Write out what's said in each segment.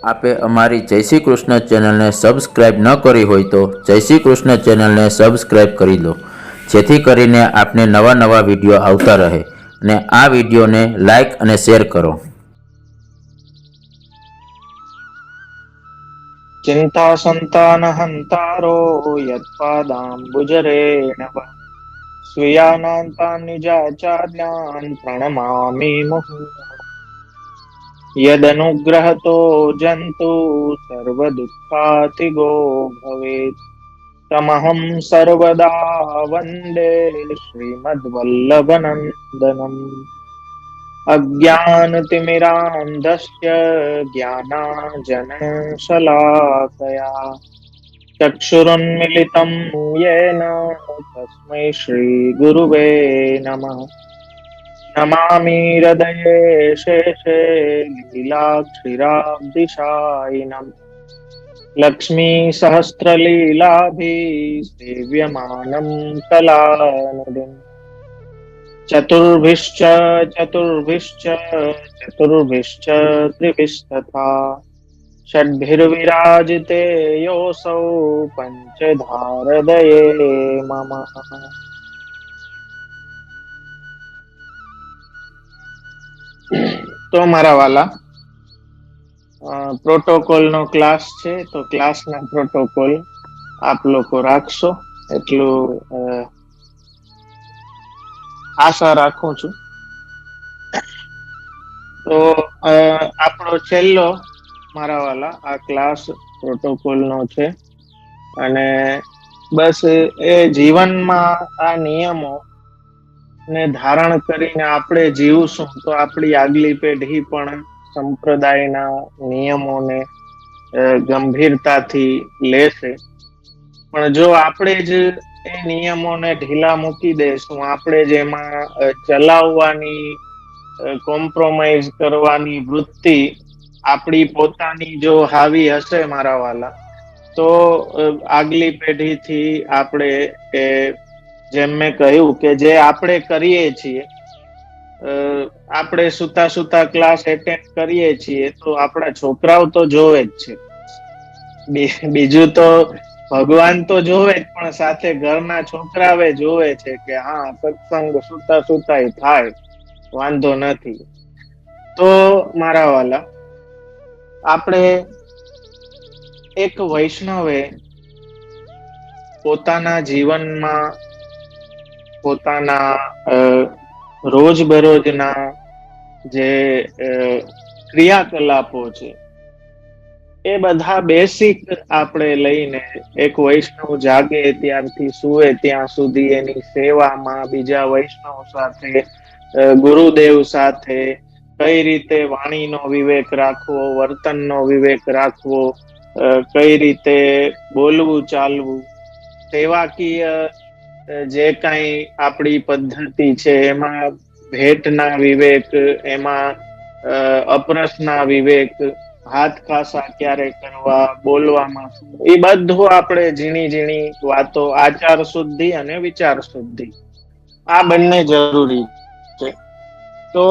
આપે અમારી જય શ્રી કૃષ્ણ ચેનલને સબસ્ક્રાઈબ ન કરી હોય તો જય શ્રી કૃષ્ણ ચેનલને સબસ્ક્રાઈબ કરી દો, જેથી કરીને આપને નવા નવા વિડીયો આવતા રહે અને આ વિડીયોને લાઈક અને શેર કરો. ચિંતા સંતાન હંતારો યત્પાદાંબુજરેણ સ્વીયાનાંતા નિજાચાર્યાન પ્રણમામિ મુહુર્મુહુઃ. યદનુગ્રહતો જંતુ સર્વદુઃખાતિગો ભવેत् તમહં સર્વદા વંદે શ્રીમદ્વલ્લભનંદનમ. અજ્ઞાનતિમિરાન્ધસ્ય જ્ઞાનાંજનશલાકયા ચક્ષુરુન્મિલિतं येन તસ્मै શ્રીગુરુવે નમઃ. નમામિ હૃદયે શેષે લીલાક્ષિરાબ્ધિશાયિનम् લક્ષ્મી સહસ્રલીલાભી સેવ્યમાनं કલાનિધિम्. ચતુર્ભિશ્ચ ચતુર્ભિશ્ચ ચતુર્ભિશ્ચ ત્રિભિस्तथा ષડ્ભિર્વિરાજતે યોऽસૌ પંચધારદયે મમ. તો મારા વાલા, પ્રોટોકોલ નો ક્લાસ છે, તો ક્લાસ ના પ્રોટોકોલ આપ લોકો રાખશો એટલું આશા રાખું છું. તો આપણો છેલ્લો મારા વાલા આ ક્લાસ પ્રોટોકોલ નો છે અને બસ એ જીવનમાં આ નિયમો ને ધારણ કરીને આપણે જીવશું તો આપણી આગલી પેઢી પણ સંપ્રદાયના નિયમોને ગંભીરતાથી લેશે. પણ જો આપણે જ એ નિયમોને ઢીલા મૂકી દેશું, આપણે જેમાં ચલાવવાની કોમ્પ્રોમાઈઝ કરવાની વૃત્તિ આપણી પોતાની જો હાવી હશે મારા વાલા, તો આગલી પેઢીથી આપણે જેમ મેં કહ્યું કે જે આપણે કરીએ છીએ, આપણે સુતા સુતા ક્લાસ એટેન્ડ કરીએ છીએ તો આપણા છોકરાઓ તો જોવે જ છે. બીજું તો ભગવાન તો જોવે જ, પણ સાથે ઘરના છોકરાવે જોવે છે કે હા સત્સંગ સુતા સુતાય થાય, વાંધો નથી. તો મારા વાલા, આપણે એક વૈષ્ણવે પોતાના જીવનમાં પોતાના રોજબરોજના જે ક્રિયાકલાપો છે એ બધા બેસિક આપણે લઈને એક વૈષ્ણવ જાગે ત્યારથી સુવે ત્યાં સુધી એની સેવામાં બીજા વૈષ્ણવ સાથે, ગુરુદેવ સાથે કઈ રીતે વાણીનો વિવેક રાખવો, વર્તનનો વિવેક રાખવો, કઈ રીતે બોલવું ચાલવું, સેવાકીય જે કઈ આપણી પદ્ધતિ છે એમાં ભેટના વિવેક, એમાં અપરસના વિવેક, હાથ ખાસા ક્યારે કરવા, બોલવામાં એ બધું આપણે ઝીણી ઝીણી વાતો, આચાર શુદ્ધિ અને વિચાર શુદ્ધિ, આ બંને જરૂરી છે. તો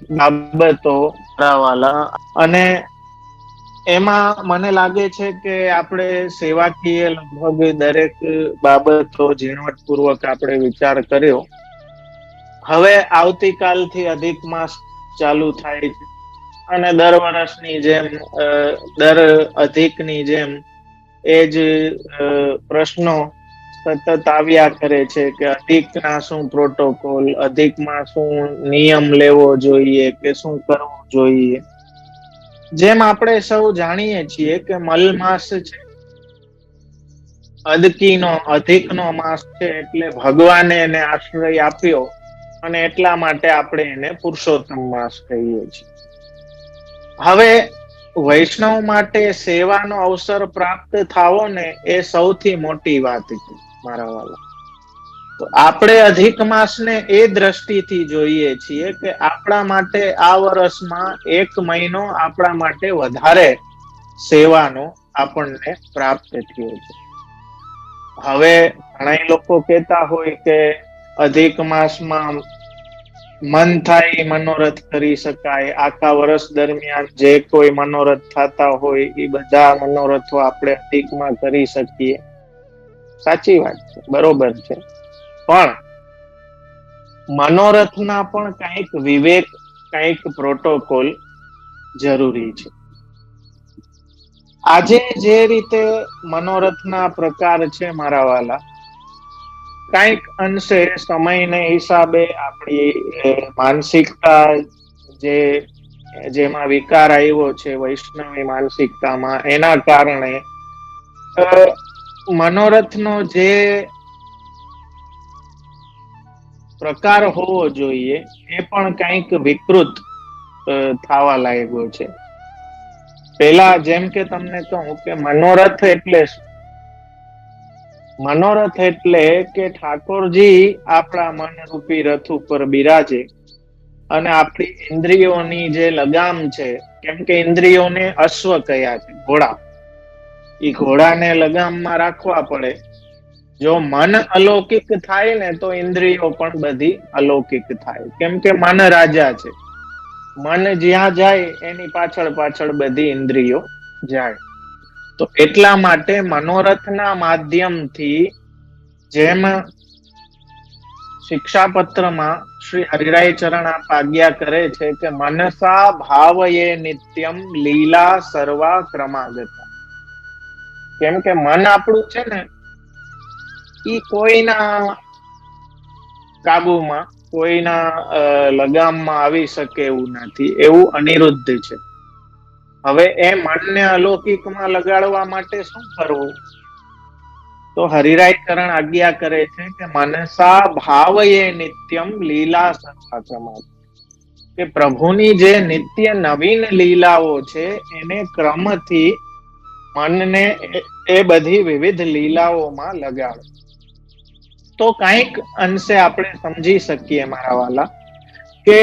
બાબતો વાલા, અને એમાં મને લાગે છે કે આપણે સેવાકીય લગભગ દરેક બાબતો ઝીણવટપૂર્વક આપણે વિચાર કર્યો. હવે આવતીકાલથી અધિક માસ ચાલુ થાય છે અને દર વર્ષની જેમ દર અધિકની જેમ એજ પ્રશ્નો સતત આવ્યા કરે છે કે અધિક ના શું પ્રોટોકોલ, અધિકમાં શું નિયમ લેવો જોઈએ કે શું કરવું જોઈએ. જેમ આપણે સૌ જાણીએ છીએ કે મલ માસ છે, અધિક નો માસ છે, એટલે ભગવાને એને આશ્રય આપ્યો અને એટલા માટે આપણે એને પુરુષોત્તમ માસ કહીએ છીએ. હવે વૈષ્ણવ માટે સેવાનો અવસર પ્રાપ્ત થાવો ને એ સૌથી મોટી વાત છે મારા વાલા. તો આપણે અધિક માસને એ દ્રષ્ટિથી જોઈએ છીએ કે આપણા માટે આ વર્ષમાં એક મહિનો આપણા માટે વધારે સેવાનો આપણને પ્રાપ્ત થયો છે. હવે ઘણા લોકો કહેતા હોય કે અધિક માસમાં મન થાય એ મનોરથ કરી શકાય, આખા વર્ષ દરમિયાન જે કોઈ મનોરથ થતા હોય એ બધા મનોરથો આપણે અધિકમાં કરી શકીએ. સાચી વાત છે, બરોબર છે, પણ મનોરથના પણ કંઈક વિવેક, કંઈક પ્રોટોકોલ જરૂરી છે. આજે જે રીતે મનોરથના પ્રકાર છે મારા વાલા, કંઈક અંશે સમયને હિસાબે આપણી માનસિકતા જેમાં વિકાર આવ્યો છે વૈષ્ણવી માનસિકતામાં, એના કારણે મનોરથનો જે પ્રકાર હોવો જોઈએ એ પણ કંઈક વિકૃત થવા લાગ્યો છે. પેલા જેમ કે તમને કહું કે મનોરથ એટલે શું? મનોરથ એટલે કે ઠાકોરજી આપણા મનરૂપી રથ ઉપર બિરાજે અને આપણી ઇન્દ્રિયોની જે લગામ છે, કેમ કે ઇન્દ્રિયોને અશ્વ કયા છે, ઘોડા, એ ઘોડાને લગામમાં રાખવા પડે. જો મન અલૌકિક થાય ને તો ઇન્દ્રિયો પણ બધી અલૌકિક થાય, કેમ કે મન રાજા છે. મન જ્યાં જાય એની પાછળ પાછળ બધી ઇન્દ્રિયો જાય. તો એટલા માટે મનોરથના માધ્યમથી, જેમ શિક્ષાપત્રમાં શ્રી હરિરાય ચરણ આપ આજ્ઞા કરે છે કે મનસા ભાવયે નિત્યમ લીલા સર્વા ક્રમાગતા. કેમ કે મન આપણું છે ને, ઈ કોઈના કાબુમાં, કોઈના લગામમાં આવી શકે એવું નથી, એવું અનિરુદ્ધ છે. હવે એ મનને અલૌકિકમાં લગાડવા માટે શું કરવું? તો હરિરાય ચરણ આજ્ઞા કરે છે કે મનસા ભાવયે નિત્યમ લીલા સર્વા, કે પ્રભુની જે નિત્ય નવીન લીલાઓ છે એને ક્રમથી મનને એ બધી વિવિધ લીલાઓમાં લગાડો. તો કંઈક અંશે આપણે સમજી શકીએ મારા વાલા કે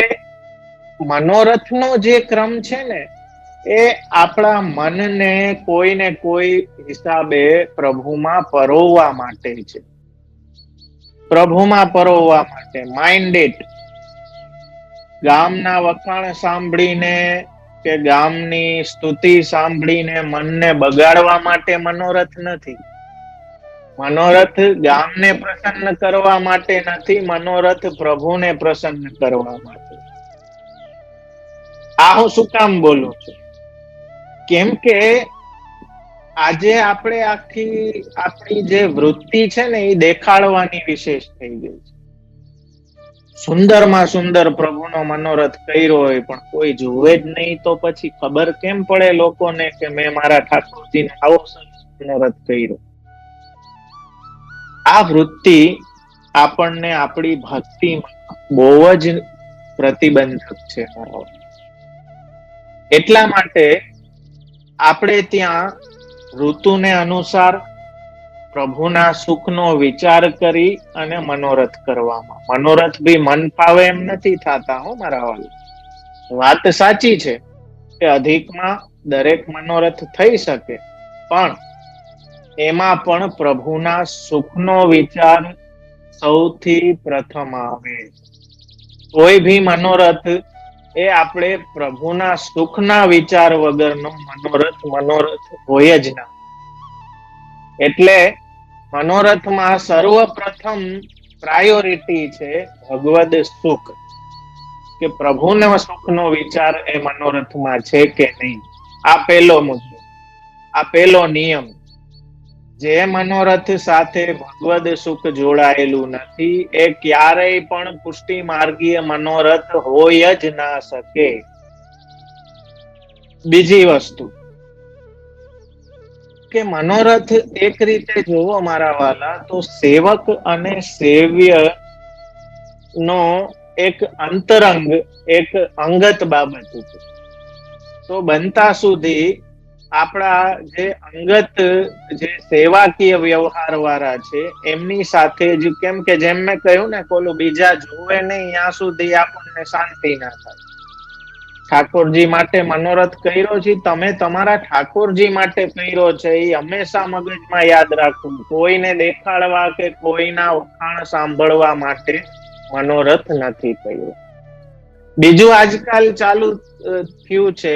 મનોરથનો જે ક્રમ છે ને, એ આપણા મનને કોઈને કોઈ હિસાબે પ્રભુમાં પરોવવા માટે છે. પ્રભુમાં પરોવવા માટે માઇન્ડેડ. ગામના વખાણ સાંભળીને કે ગામની સ્તુતિ સાંભળીને મનને બગાડવા માટે મનોરથ નથી. મનોરથ ગામને પ્રસન્ન કરવા માટે નથી, મનોરથ પ્રભુને પ્રસન્ન કરવા માટે. આ હું શું કામ બોલું છું? કેમ કે આજે આપણે આપણી જે વૃત્તિ છે ને, એ દેખાડવાની વિશેષ થઈ ગઈ છે. સુંદરમાં સુંદર પ્રભુનો મનોરથ કર્યો હોય પણ કોઈ જોવે જ નહીં, તો પછી ખબર કેમ પડે લોકોને કે મેં મારા ઠાકોરજીને આવો મનોરથ કર્યો? આ વૃત્તિ આપણને આપણી ભક્તિમાં બહુ જ પ્રતિબંધક છે. એટલા માટે આપણે ત્યાં ઋતુને અનુસાર પ્રભુના સુખનો વિચાર કરી અને મનોરથ કરવામાં. મનોરથ બી મન ફાવે એમ નથી થતા હો મારા વાલા. વાત સાચી છે કે અધિકમાં દરેક મનોરથ થઈ શકે, પણ એમાં પણ પ્રભુના સુખનો વિચાર સૌથી પ્રથમ આવે. કોઈ ભી મનોરથ એ આપણે પ્રભુના સુખના વિચાર વગરનો મનોરથ હોય જ ના. એટલે મનોરથમાં સર્વપ્રથમ પ્રાયોરિટી છે ભગવદ સુખ, કે પ્રભુના સુખનો વિચાર એ મનોરથમાં છે કે નહીં. આ પહેલો મુદ્દો, આ પહેલો નિયમ. જે મનોરથ સાથે ભગવદ સુખ જોડાયેલું નથી, એ ક્યારેય પણ પુષ્ટિ માર્ગીય મનોરથ હોય જ ના શકે. બીજી વસ્તુ કે મનોરથ એક રીતે જોવો મારા વાલા, તો સેવક અને સેવ્ય નો એક અંતરંગ, એક અંગત બાબત છે. તો બનતા સુધી આપણા જે અંગત, જે સેવાકીય વ્યવહાર વાળા છે, એમની સાથે જ, કેમ કે જેમ મેં કહ્યું ને, કોલું બીજા જોવે નહીં ત્યાં સુધી આપણને શાંતિ ના થાય. ઠાકોરજી માટે મનોરથ કર્યો છે, તમે તમારા ઠાકોરજી માટે કર્યો છે, એ હંમેશા મગજમાં યાદ રાખવું. કોઈને દેખાડવા કે કોઈના વખાણ સાંભળવા માટે મનોરથ નથી કર્યો. બીજું આજકાલ ચાલુ થયું છે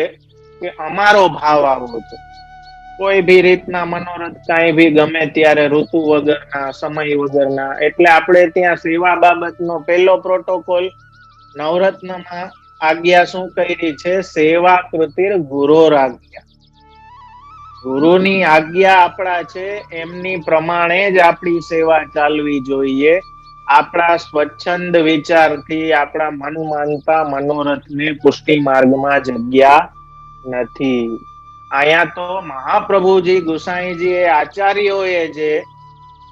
કે અમારો ભાવ આવો છે. કોઈ બી રીતના મનોરથ કાંઈ બી ગમે ત્યારે ઋતુ વગરના, સમય વગરના. એટલે આપણે ત્યાં સેવા બાબતનો પહેલો પ્રોટોકોલ નવરત્નમાં આજ્ઞા શું કરી છે? સેવા કૃતિર ગુરોરાજ્ઞા. ગુરુની આજ્ઞા આપણા છે, એમની પ્રમાણે જ આપણી સેવા ચાલવી જોઈએ. આપણા સ્વચ્છંદ વિચારથી આપણા મન માનતા મનોરથને પુષ્ટિ માર્ગમાં જગ્યા નથી. અહીંયા તો મહાપ્રભુજી ગુસાઈજી એ આચાર્યોએ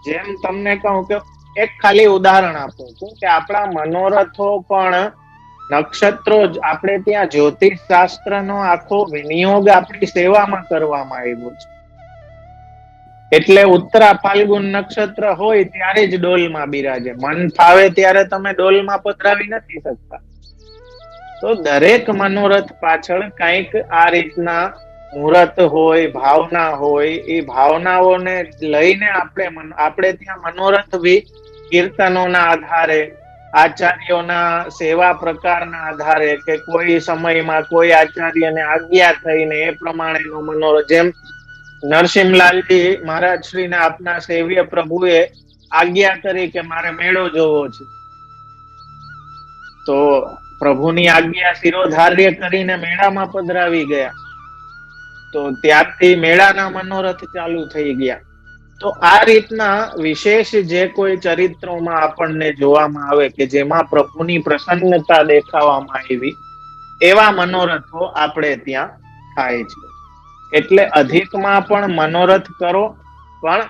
જેમ તમને કહું કે એક ખાલી ઉદાહરણ આપું છું કે આપણા મનોરથો પણ નક્ષત્રો જ, આપણે ત્યાં જ્યોતિષ શાસ્ત્રનો આખો વિનિયોગ આપણી સેવામાં કરવામાં આવ્યો છે. એટલે ઉત્તરા ફાલ્ગુન નક્ષત્ર હોય ત્યારે જ ડોલમાં બિરાજે. મન ફાવે ત્યારે તમે ડોલમાં પધરાવી નથી શકતા. તો દરેક મનોરથ પાછળ કંઈક આ રીતના મુહૂર્ત હોય, ભાવના હોય. એ ભાવનાઓને લઈને આપણે ત્યાં મનોરથ બી કીર્તનોના આધારે, આચાર્યોના સેવા પ્રકારના આધારે, કે કોઈ સમયમાં કોઈ આચાર્યને આજ્ઞા થઈને એ પ્રમાણેનો મનોરથ. જેમ નરસિંહલાલજી મહારાજ શ્રીને આપના સેવ્ય પ્રભુએ આજ્ઞા કરી કે મારે મેળો જોવો છે, તો પ્રભુની આજ્ઞા શિરોધાર્ય કરીને મેળામાં પધરાવી ગયા. તો ત્યારથી મેળાના મનોરથ ચાલુ થઈ ગયા. તો આ રીતના વિશેષ જે કોઈ ચરિત્રોમાં આપણને જોવામાં આવે કે જેમાં પ્રભુની પ્રસન્નતા દેખાવામાં આવી, એવા મનોરથો આપણે ત્યાં થાય છે. એટલે અધિકમાં પણ મનોરથ કરો, પણ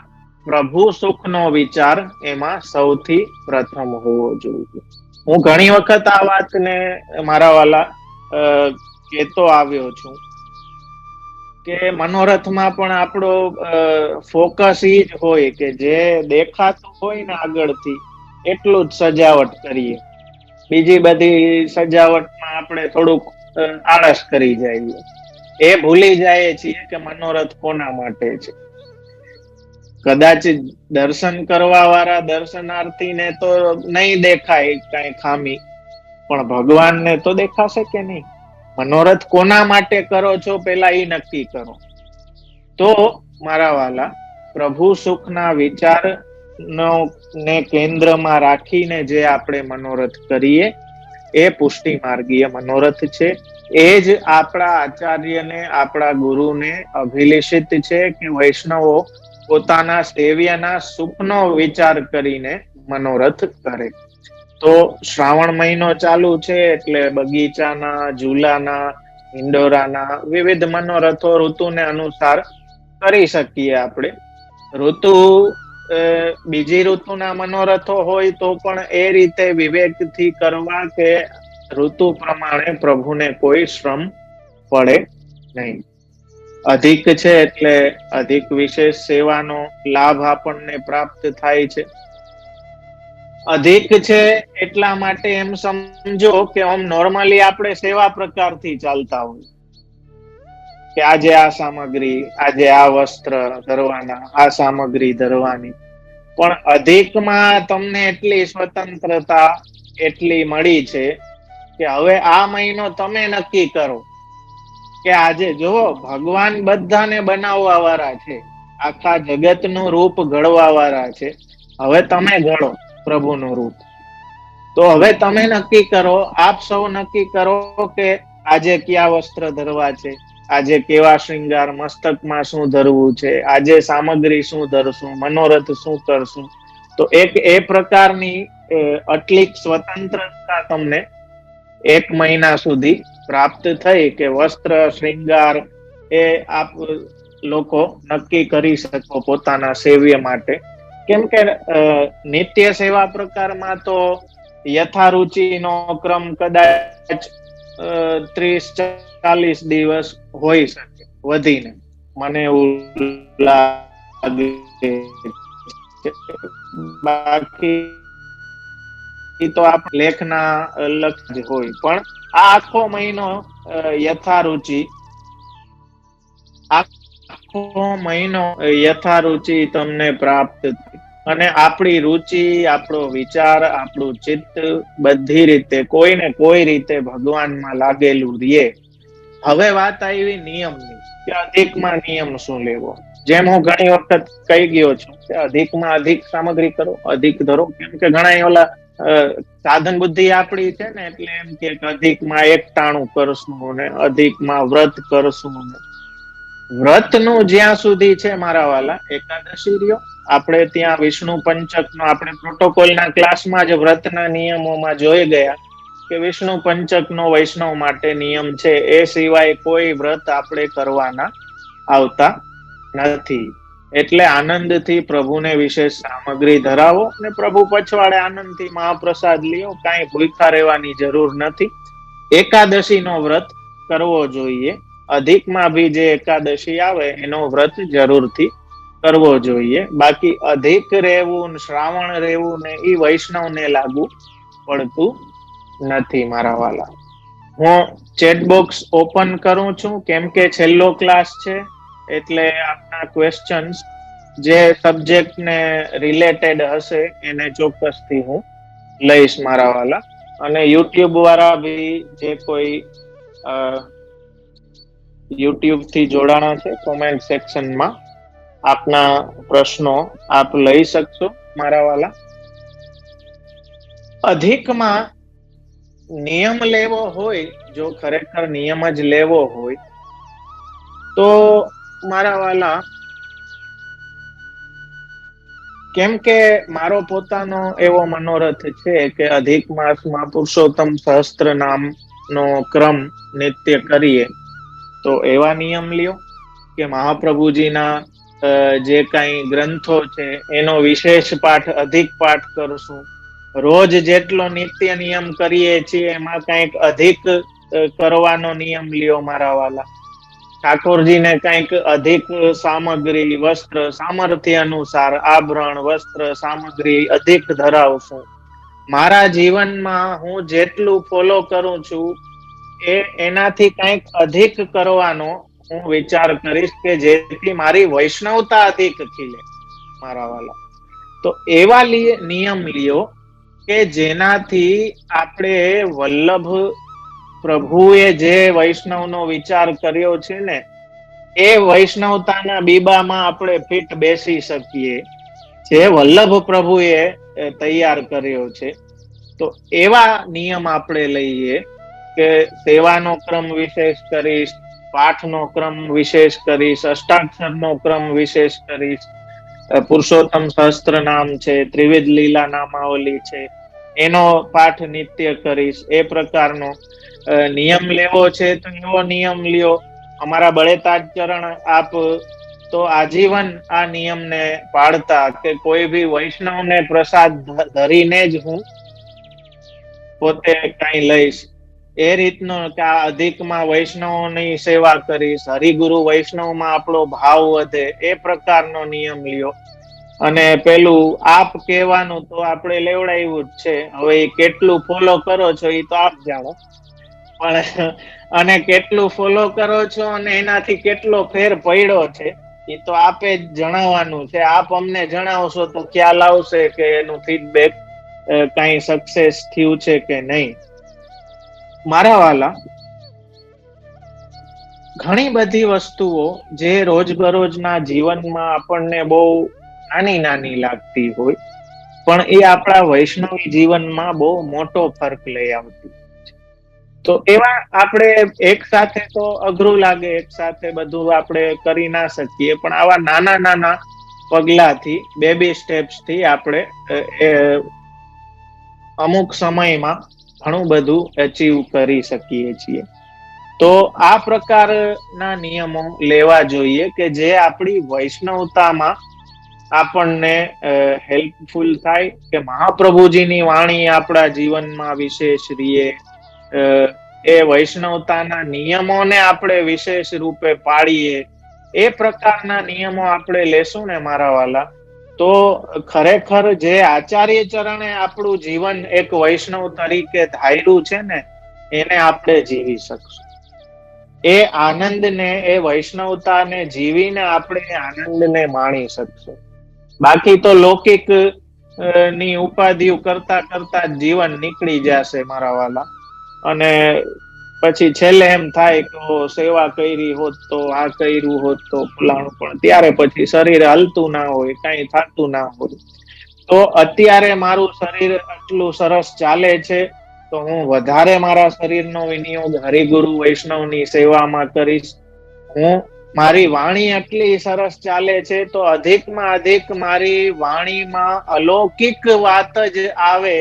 પ્રભુ સુખનો વિચાર એમાં સૌથી પ્રથમ હોવો જોઈએ. હું ઘણી વખત આ વાતને મારા વાલા કહેતો આવ્યો છું કે મનોરથમાં પણ આપણો ફોકસ ઈ જ હોય કે જે દેખાતું હોય ને આગળથી એટલું જ સજાવટ કરીએ. બીજી બધી સજાવટમાં આપણે થોડુંક આળસ કરી જઈએ. એ ભૂલી જાય છીએ કે મનોરથ કોના માટે છે. કદાચ દર્શન કરવા વાળા દર્શનાર્થીને તો નહીં દેખાય કઈ ખામી, પણ ભગવાનને તો દેખાશે કે નહીં? મનોરથ કોના માટે કરો છો પેલા એ નક્કી કરો. તો મારા વાલા, પ્રભુ સુખના વિચાર ને કેન્દ્રમાં રાખીને જે આપણે મનોરથ કરીએ એ પુષ્ટિ માર્ગીય મનોરથ છે. એ જ આપણા આચાર્યને, આપણા ગુરુને અભિલેષિત છે કે વૈષ્ણવો પોતાના સેવ્યના સુખનો વિચાર કરીને મનોરથ કરે. તો શ્રાવણ મહિનો ચાલુ છે એટલે બગીચાના, ઝૂલાના, ઇન્ડોરાના વિવિધ મનોરથો ઋતુને અનુસાર કરી શકીએ આપણે. ઋતુ બીજી ઋતુના મનોરથો હોય તો પણ એ રીતે વિવેકથી કરવા કે ઋતુ પ્રમાણે પ્રભુને કોઈ શ્રમ પડે નહીં. અધિક છે એટલે અધિક વિશેષ સેવાનો લાભ આપણને પ્રાપ્ત થાય છે. અધિક છે એટલા માટે એમ સમજો કે આમ નોર્મલી આપણે સેવા પ્રકારથી ચાલતા હોય કે આજે આ સામગ્રી, આજે આ વસ્ત્ર ધરવાના, આ સામગ્રી ધરવાની. પણ અધિકમાં તમને એટલી સ્વતંત્રતા એટલી મળી છે કે હવે આ મહિનો તમે નક્કી કરો કે આજે જો ભગવાન બધાને બનાવવા વાળા છે, આખા જગતનું રૂપ ઘડવા વાળા છે. હવે તમે ઘડો પ્રભુનું રૂપ. તો હવે તમે નક્કી કરો, આપ સૌ નક્કી કરો કે આજે કયા વસ્ત્ર ધરવા છે, આજે કેવા શ્રૃંગાર, મસ્તકમાં શું ધરવું છે, આજે સામગ્રી શું ધરશું, મનોરથ શું કરશું. તો એક એ પ્રકારની અટલી સ્વતંત્રતા તમને એક મહિના સુધી પ્રાપ્ત થઈ કે વસ્ત્ર શ્રૃંગાર એ આપ લોકો નક્કી કરી શકો પોતાના સેવ્ય માટે. કેમ કે નિત્ય સેવા પ્રકારમાં તો યથારુચિનો ક્રમ કદાચ 30-40 દિવસ હોઈ શકે વધીને, મને એવું લાગે. બાકી તો આપ લેખના લક્ષ જ હોય, પણ આ આખો મહિનો યથારુચિ તમને પ્રાપ્ત થાય અને આપણી રુચિ, આપણો વિચાર, આપણું ચિત્ત બધી રીતે કોઈ ને કોઈ રીતે ભગવાનમાં લાગેલું રહીએ. હવે વાત આવી નિયમની કે અધિકમાં નિયમ શું લેવો. જેમ હું ઘણી વખત કહી ગયો છું કે અધિકમાં અધિક સામગ્રી કરો, અધિક ધરો. કેમ કે ઘણા ઓલા સાધન બુદ્ધિ આપડી છે ને, એટલે એમ કે અધિકમાં 91 કરશું ને અધિકમાં વ્રત કરશું. વ્રત નું જ્યાં સુધી છે મારા વાલા, એકાદશી રહ્યો, આપણે ત્યાં વિષ્ણુ પંચક નો આપણે પ્રોટોકોલ ના ક્લાસમાં જ વ્રતના નિયમોમાં જોઈ ગયા કે વિષ્ણુ પંચક નો વૈષ્ણવ માટે નિયમ છે. એ સિવાય કોઈ વ્રત આપણે કરવાના આવતા નથી. એટલે આનંદથી પ્રભુને વિશેષ સામગ્રી ધરાવો અને પ્રભુ પછવાડે આનંદથી મહાપ્રસાદ લ્યો. કાંઈ ભૂખા રહેવાની જરૂર નથી. એકાદશી નો વ્રત કરવો જોઈએ. અધિકમાં બી જે એકાદશી આવે એનો વ્રત જરૂરથી કરવો જોઈએ. બાકી અધિક રહેવું, શ્રાવણ રહેવું ને એ વૈષ્ણવને લાગુ પડતું નથી મારા વાલા. હું ચેટબોક્સ ઓપન કરું છું કેમ કે છેલ્લો ક્લાસ છે, એટલે આપના ક્વેશ્ચન્સ જે સબ્જેક્ટ ને રિલેટેડ હશે એને ચોક્કસથી હું લઈશ મારા વાલા. અને યુટ્યુબ વાળા બી જે કોઈ યુટ્યુબ થી જોડાણા છે, કોમેન્ટ સેક્શનમાં આપના પ્રશ્નો આપ લઈ શકશો મારા વાલા. અધિકમાં નિયમ લેવો હોય, જો ખરેખર નિયમ જ લેવો હોય તો મારા વાલા, કેમ કે મારો પોતાનો એવો મનોરથ છે કે અધિક માસમાં પુરુષોત્તમ સહસ્ત્ર નામ નો ક્રમ નિત્ય કરીએ, તો એવા નિયમ લ્યો કે મહાપ્રભુજીના જે કઈ ગ્રંથો છે એનો વિશેષ પાઠ, અધિક પાઠ કરશું. રોજ જેટલો નિત્ય નિયમ કરીએ છીએ એમાં કઈક અધિક કરવાનો નિયમ લ્યો મારા વાલા. ઠાકોરજીને કઈક અધિક સામગ્રી, વસ્ત્ર, સામર્થ્ય અનુસાર આભરણ, વસ્ત્ર, સામગ્રી અધિક ધરાવશું. મારા જીવનમાં હું જેટલું ફોલો કરું છું એનાથી કઈક અધિક કરવાનો હું વિચાર કરીશ કે જેથી મારી વૈષ્ણવતા અધિક ખીલે મારા વાલા. તો એવા નિયમ લ્યો કે જેનાથી આપણે વલ્લભ પ્રભુએ જે વૈષ્ણવનો વિચાર કર્યો છે ને, એ વૈષ્ણવતાના બીબામાં આપણે ફિટ બેસી શકીએ. જે વલ્લભ પ્રભુએ તૈયાર કર્યો છે, તો એવા નિયમ આપણે લઈએ કે સેવાનો ક્રમ વિશેષ કરીશ, પાઠનો ક્રમ વિશેષ કરીશ, અષ્ટાક્ષરનો ક્રમ વિશેષ કરીશ, પુરુષોત્તમ સહસ્ત્ર નામ છે, ત્રિવિધ લીલા નામાવલી છે, એનો પાઠ નિત્ય કરીશ. એ પ્રકારનો નિયમ લેવો છે તો એવો નિયમ લ્યો. અમારા બળેતાજ ચરણ આપ તો આજીવન આ નિયમને પાળતા કે કોઈ બી વૈષ્ણવને પ્રસાદ ધરીને જ હું પોતે કઈ લઈશ. એ રીતનો કે આ અધિકમાં વૈષ્ણવની સેવા કરીશ, હરિગુરુ વૈષ્ણવમાં આપણો ભાવ વધે, એ પ્રકારનો નિયમ લ્યો. અને પેલું આપ કહેવાનું તો આપણે લેવડાવ્યું જ છે. હવે કેટલું ફોલો કરો છો એ તો આપ જાણો, પણ અને કેટલું ફોલો કરો છો અને એનાથી કેટલો ફેર પડ્યો છે એ તો આપે જ જણાવવાનું છે. આપ અમને જણાવશો તો ખ્યાલ આવશે કે એનું ફીડબેક કઈ સક્સેસ થયું છે કે નહીં. મારા વાલા, ઘણી બધી વસ્તુઓ જે રોજબરોજના જીવનમાં આપણને બહુ નાની નાની લાગતી હોય, પણ એ આપણા વૈષ્ણવી જીવનમાં બહુ મોટો ફર્ક લઈ આવતી. તો એવા આપણે એક સાથે તો અઘરું લાગે, એક સાથે બધું આપણે કરી ના શકીએ, પણ આવા નાના નાના પગલાથી, બેબી સ્ટેપ્સ થી આપણે અમુક સમયમાં ઘણું બધું અચીવ કરી શકીએ છીએ. તો આ પ્રકારના નિયમો લેવા જોઈએ કે જે આપણી વૈષ્ણવતામાં આપણને હેલ્પફુલ થાય, કે મહાપ્રભુજીની વાણી આપણા જીવનમાં વિશેષ રીએ, એ વૈષ્ણવતાના નિયમોને આપણે વિશેષ રૂપે પાળીએ. એ પ્રકારના નિયમો આપણે લેશું ને મારા વાલા, તો ખરેખર જે આચાર્ય ચરણે આપણું જીવન એક વૈષ્ણવ તરીકે ધાર્યું છે ને, એને આપણે જીવી શકશું. એ આનંદને, એ વૈષ્ણવતાને જીવીને આપણે આનંદને માણી શકશું. બાકી તો લૌકિક ની ઉપાધિઓ કરતા કરતા જીવન નીકળી જશે મારા વાલા. અને પછી છેલ્લે એમ થાય તો સેવા કરી હોત તો, આ કર્યું હોત તો ફલાણું, પણ ત્યારે પછી શરીર હલતું ના હોય, કઈ થતું ના હોય. તો અત્યારે મારું શરીર આટલું સરસ ચાલે છે, તો હું વધારે મારા શરીરનો વિનિયોગ હરિગુરુ વૈષ્ણવની સેવામાં કરીશ. હું મારી વાણી આટલી સરસ ચાલે છે, તો અધિકમાં અધિક મારી વાણીમાં અલૌકિક વાત જ આવે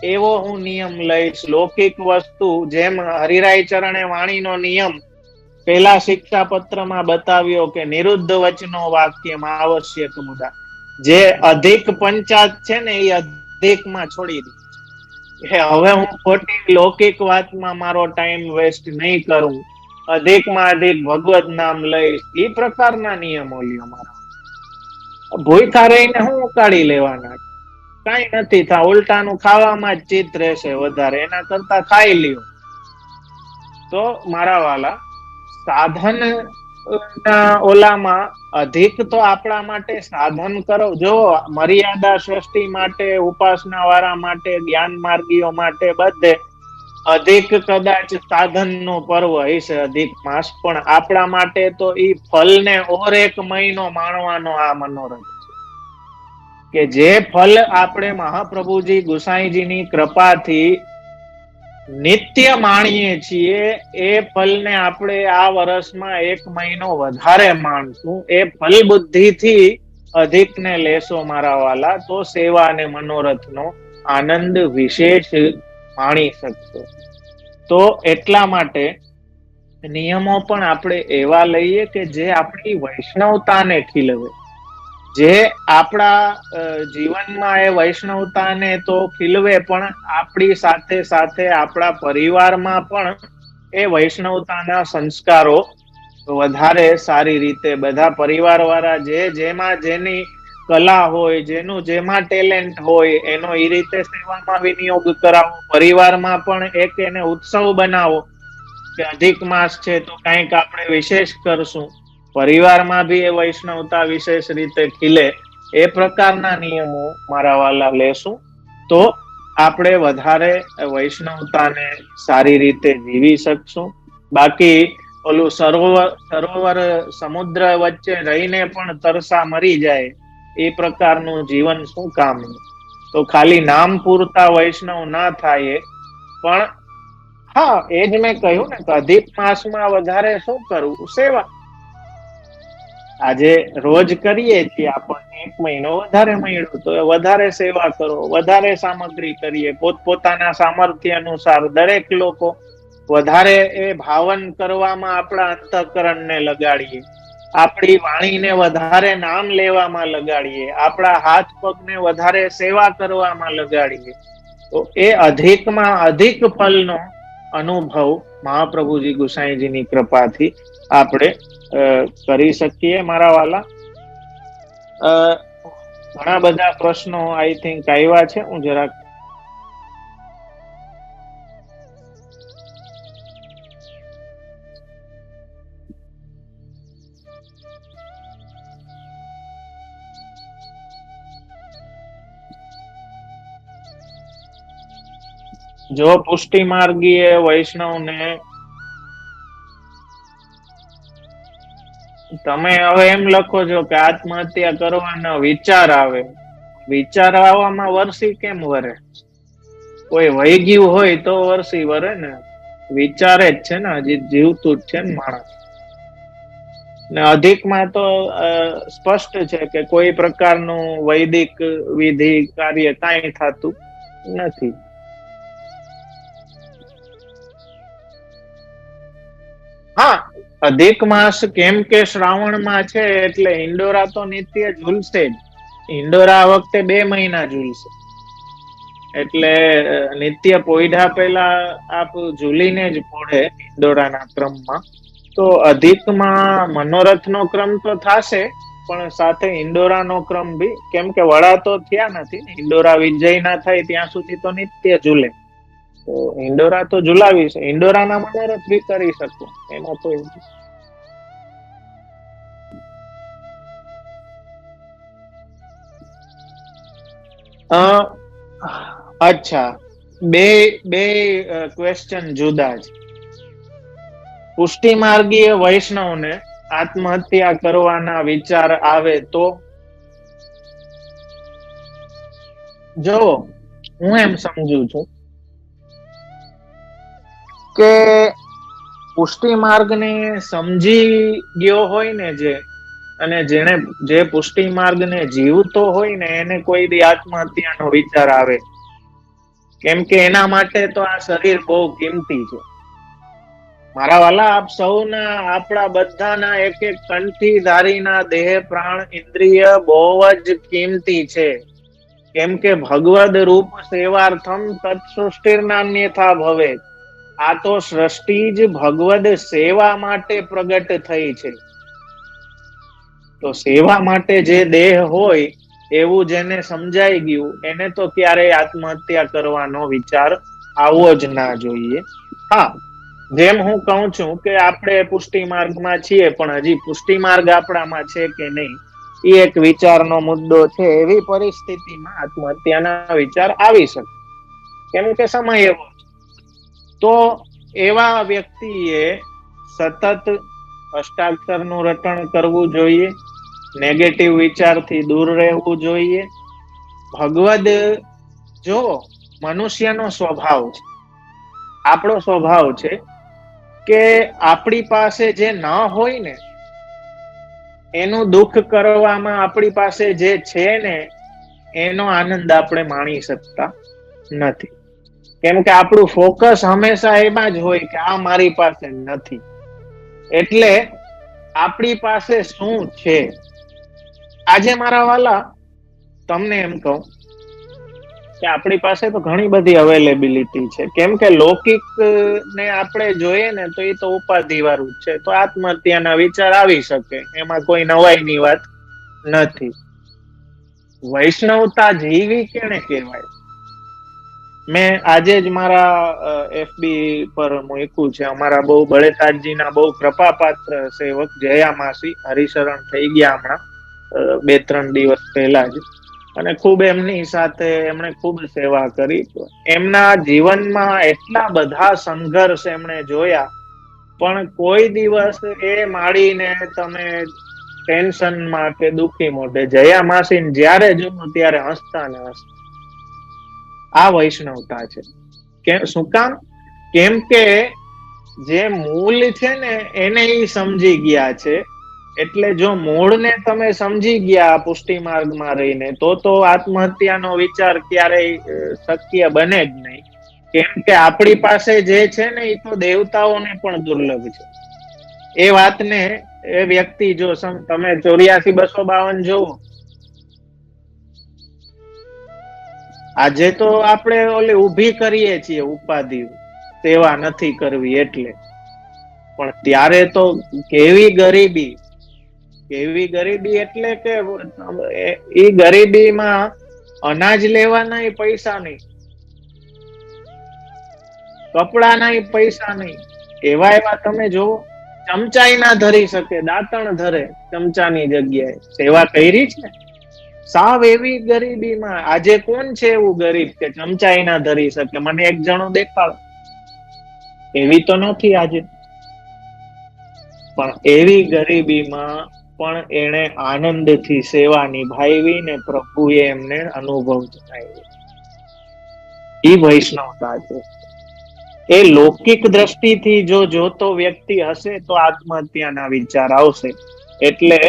એવો હું નિયમ લઈશ. લૌકિક વસ્તુ, જેમ હરિરાય ચરણે વાણીનો નિયમ પેલા શિક્ષા પત્રમાં બતાવ્યો કે નિરુદ્ધ વચનો વાક્યમાં આવશ્યક મુદ્દા, જે અધિક પંચાત છે ને એ અધિકમાં છોડી દી. હવે હું ખોટી લૌકિક વાતમાં મારો ટાઈમ વેસ્ટ નહીં કરું, અધિકમાં અધિક ભગવત નામ લઈશ. એ પ્રકારના નિયમો લ્યો મારા. ભૂખા રહીને હું ઉકાળી લેવાના, કઈ નથી થા, ઉલટાનું ખાવામાં જ ચિત્ત રહેશે વધારે, એના કરતા ખાઈ લ્યો. તો મારા વાલા, સાધન ના ઓલામાં અધિક તો આપણા માટે સાધન કરો. જો મર્યાદા સૃષ્ટિ માટે, ઉપાસના વાળા માટે, જ્ઞાન માર્ગીઓ માટે બધે અધિક કદાચ સાધન નો પર્વ હશે, અધિક માસ. પણ આપણા માટે તો ઈ ફલને ઓર એક મહિનો માણવાનો આ મનોરથ છે, કે જે ફલ આપણે મહાપ્રભુજી ગુસાઈજીની કૃપાથી નિત્ય માણીએ છીએ, એ ફલને આપણે આ વર્ષમાં એક મહિનો વધારે માણશું. એ ફલ બુદ્ધિથી અધિકને લેશો મારા વાલા, તો સેવા અને મનોરથનો આનંદ વિશેષ માણી શકશો. તો એટલા માટે નિયમો પણ આપણે એવા લઈએ કે જે આપણી વૈષ્ણવતાને ખીલવે, જે આપણા જીવનમાં એ વૈષ્ણવતાને તો ખીલવે, પણ આપણી સાથે સાથે આપણા પરિવારમાં પણ એ વૈષ્ણવતાના સંસ્કારો વધારે સારી રીતે બધા પરિવાર વાળા જેમાં જેની કલા હોય, જેનું જેમાં ટેલેન્ટ હોય, એનો એ રીતે સેવામાં વિનિયોગ કરાવો. પરિવારમાં પણ એક એને ઉત્સવ બનાવો કે અધિક માસ છે તો કંઈક આપણે વિશેષ કરશું. પરિવારમાં બી એ વૈષ્ણવતા વિશેષ રીતે ખીલે, એ પ્રકારના નિયમો મારા વાલા લેશું, તો આપણે વધારે વૈષ્ણવતાને સારી રીતે જીવી શકશું. બાકી ઓલું સરોવર સમુદ્ર વચ્ચે રહીને પણ તરસા મરી જાય, એ પ્રકારનું જીવન શું કામનું? તો ખાલી નામ પૂરતા વૈષ્ણવ ના થાય. પણ હા, એ જ મેં કહ્યું ને કે અધિક માસમાં વધારે શું કરવું? સેવા. આજે રોજ કરીએ છીએ, આપણને એક મહિનો વધારે મળ્યો તો વધારે સેવા કરો, વધારે સામગ્રી કરીએ, પોતપોતાના સામર્થ્ય અનુસાર દરેક લોકો વધારે એ ભાવન કરવામાં આપણા અંતઃકરણને લગાડીએ, આપણી વાણીને વધારે નામ લેવામાં લગાડીએ, આપણા હાથ પગને વધારે સેવા કરવામાં લગાડીએ, તો એ અધિકમાં અધિક ફલનો અનુભવ મહાપ્રભુજી ગુસાઈજીની કૃપાથી આપણે કરી શકીએ મારા વાલા. ઘણા બધા પ્રશ્નો આઈ થિંક આવ્યા છે. હું જરાક જો પુષ્ટિ માર્ગીય વૈષ્ણવને તમે હવે એમ લખો છો કે આત્મહત્યા કરવાનો વિચાર આવે, વિચાર આવવામાં વર્ષી કેમ વરે? કોઈ વહી ગયું હોય તો વર્ષી વરે ને, વિચારે જ છે ને, હજી જીવતું જ છે ને માણસ. ને અધિકમાં તો સ્પષ્ટ છે કે કોઈ પ્રકારનું વૈદિક વિધિ કાર્ય કાંઈ થતું નથી. હા, અધિક માસ કેમ કે શ્રાવણમાં છે એટલે ઈંડોરા તો નિત્ય ઝૂલશે જ. ઈંડોરા આ વખતે 2 મહિના ઝૂલશે, એટલે નિત્ય પોઈઢા પેલા આપ ઝૂલીને જ પોઢે ઈંડોરાના ક્રમમાં. તો અધિકમાં મનોરથનો ક્રમ તો થાશે, પણ સાથે ઇન્ડોરાનો ક્રમ બી, કેમ કે વડા તો થયા નથી, ઇન્ડોરા વિજય ના થાય ત્યાં સુધી તો નિત્ય ઝૂલે. તો ઇન્ડોરા તો ઝુલાવી છે, ઇન્ડોરાના મનોરથ બી કરી શકું, એમાં તો અચ્છા, બે બે ક્વેશ્ચન જુદા છે. પુષ્ટિ માર્ગીય વૈષ્ણવને આત્મહત્યા કરવાના વિચાર આવે તો? જો હું એમ સમજુ છું કે પુષ્ટિ માર્ગને સમજી ગયો હોય ને અને જે પુષ્ટિ માર્ગને જીવતો હોય ને, એને કોઈ દી આત્મહત્યાનો વિચાર આવે. કેમ કે એના માટે તો આ શરીર બહુ કિંમતી છે. મારા વાલા, આપ સૌના, આપણા બધાના એક એક કંઠી ધારીના દેહ, પ્રાણ, ઇન્દ્રિય બહુ જ કિંમતી છે. કેમ કે ભગવદ રૂપ સેવાર્થમ તત્સૃષ્ટિર્નાન્યથા ભવે. આ તો સૃષ્ટિ જ ભગવદ સેવા માટે પ્રગટ થઈ છે. તો સેવા માટે જે દેહ હોય એવું જેને સમજાઈ ગયું, એને તો ક્યારેય આત્મહત્યા કરવાનો વિચાર આવવો જ ના જોઈએ. હા, જેમ હું કહું છું કે આપણે પુષ્ટિ માર્ગમાં છીએ, પણ હજી પુષ્ટિ માર્ગ આપણામાં છે કે નહીં, એ એક વિચારનો મુદ્દો છે. એવી પરિસ્થિતિમાં આત્મહત્યાના વિચાર આવી શકે, કેમ કે સમય એવો. તો એવા વ્યક્તિએ સતત અષ્ટાક્ષરનું રટણ કરવું જોઈએ, નેગેટિવ વિચારથી દૂર રહેવું જોઈએ. ભગવદ, જો મનુષ્યનો સ્વભાવ છે, આપણો સ્વભાવ છે કે આપણી પાસે જે ના હોય ને એનું દુઃખ કરવામાં આપણી પાસે જે છે ને એનો આનંદ આપણે માણી શકતા નથી. કેમ કે આપણું ફોકસ હંમેશા એમાં જ હોય કે આ મારી પાસે નથી. એટલે આપણી પાસે શું છે? આજે મારા વાલા, તમને એમ કહું કે આપણી પાસે તો ઘણી બધી અવેલેબિલિટી છે. કેમ કે લૌકિક ને આપણે જોઈએ ને તો એ તો ઉપાધિ વાળું છે. તો આત્મહત્યાના વિચાર આવી શકે, એમાં કોઈ નવાઈની વાત નથી. વૈષ્ણવતા જેવી કેને કહેવાય? મેં આજે જ મારા FB પર મૂક્યું છે, અમારા બહુ બળેતાજી બહુ કૃપાપાત્ર સેવક જયા માસી હરિશરણ થઈ ગયા હમણાં 2-3 દિવસ પહેલા જ. અને ખૂબ એમની સાથે એમણે ખૂબ સેવા કરી. એમના જીવનમાં એટલા બધા સંઘર્ષ એમણે જોયા, પણ કોઈ દિવસ એ માડીને તમે ટેન્શનમાં કે દુઃખી મોઢે જયા માસીને જ્યારે જુઓ ત્યારે હસતા ને હસતા. આ વૈષ્ણવતા છે. શું કામ? કેમ કે જે મૂળ છે ને એને ઈ સમજી ગયા છે. એટલે જો મૂળને તમે સમજી ગયા પુષ્ટિ માર્ગમાં રહીને, તો આત્મહત્યાનો વિચાર ક્યારેય શક્ય બને જ નહીં. કેમ કે આપણી પાસે જે છે ને એ તો દેવતાઓને પણ દુર્લભ છે. એ વાતને એ વ્યક્તિ, જો તમે 84-252 જોવો, આજે તો આપણે ઓલી ઊભી કરીએ છીએ ઉપાધિ, સેવા નથી કરવી એટલે. પણ ત્યારે તો કેવી ગરીબી એટલે કે એ ગરીબીમાં અનાજ લેવાના પૈસા નહીં, કપડાના પૈસા નહીં. એવા તમે જોવો, ચમચાઈ ના ધરી શકે, દાંતણ ધરે ચમચાની જગ્યાએ. સેવા કરી છે ને. સાવ એવી ગરીબીમાં આજે કોણ છે એવું ગરીબ કે ચમચાઈ ના ધરી શકે? મને એક જણો દેખાડો. એવી તો નથી આજે. પણ એવી ગરીબીમાં પણ એને આનંદથી સેવા નિભાવી ને પ્રભુએ એમને અનુભવ જણાવ્યો. એ વૈષ્ણવતા છે. એ લૌકિક દ્રષ્ટિથી જો જોતો વ્યક્તિ હશે તો આત્મહત્યાના વિચાર આવશે. એટલે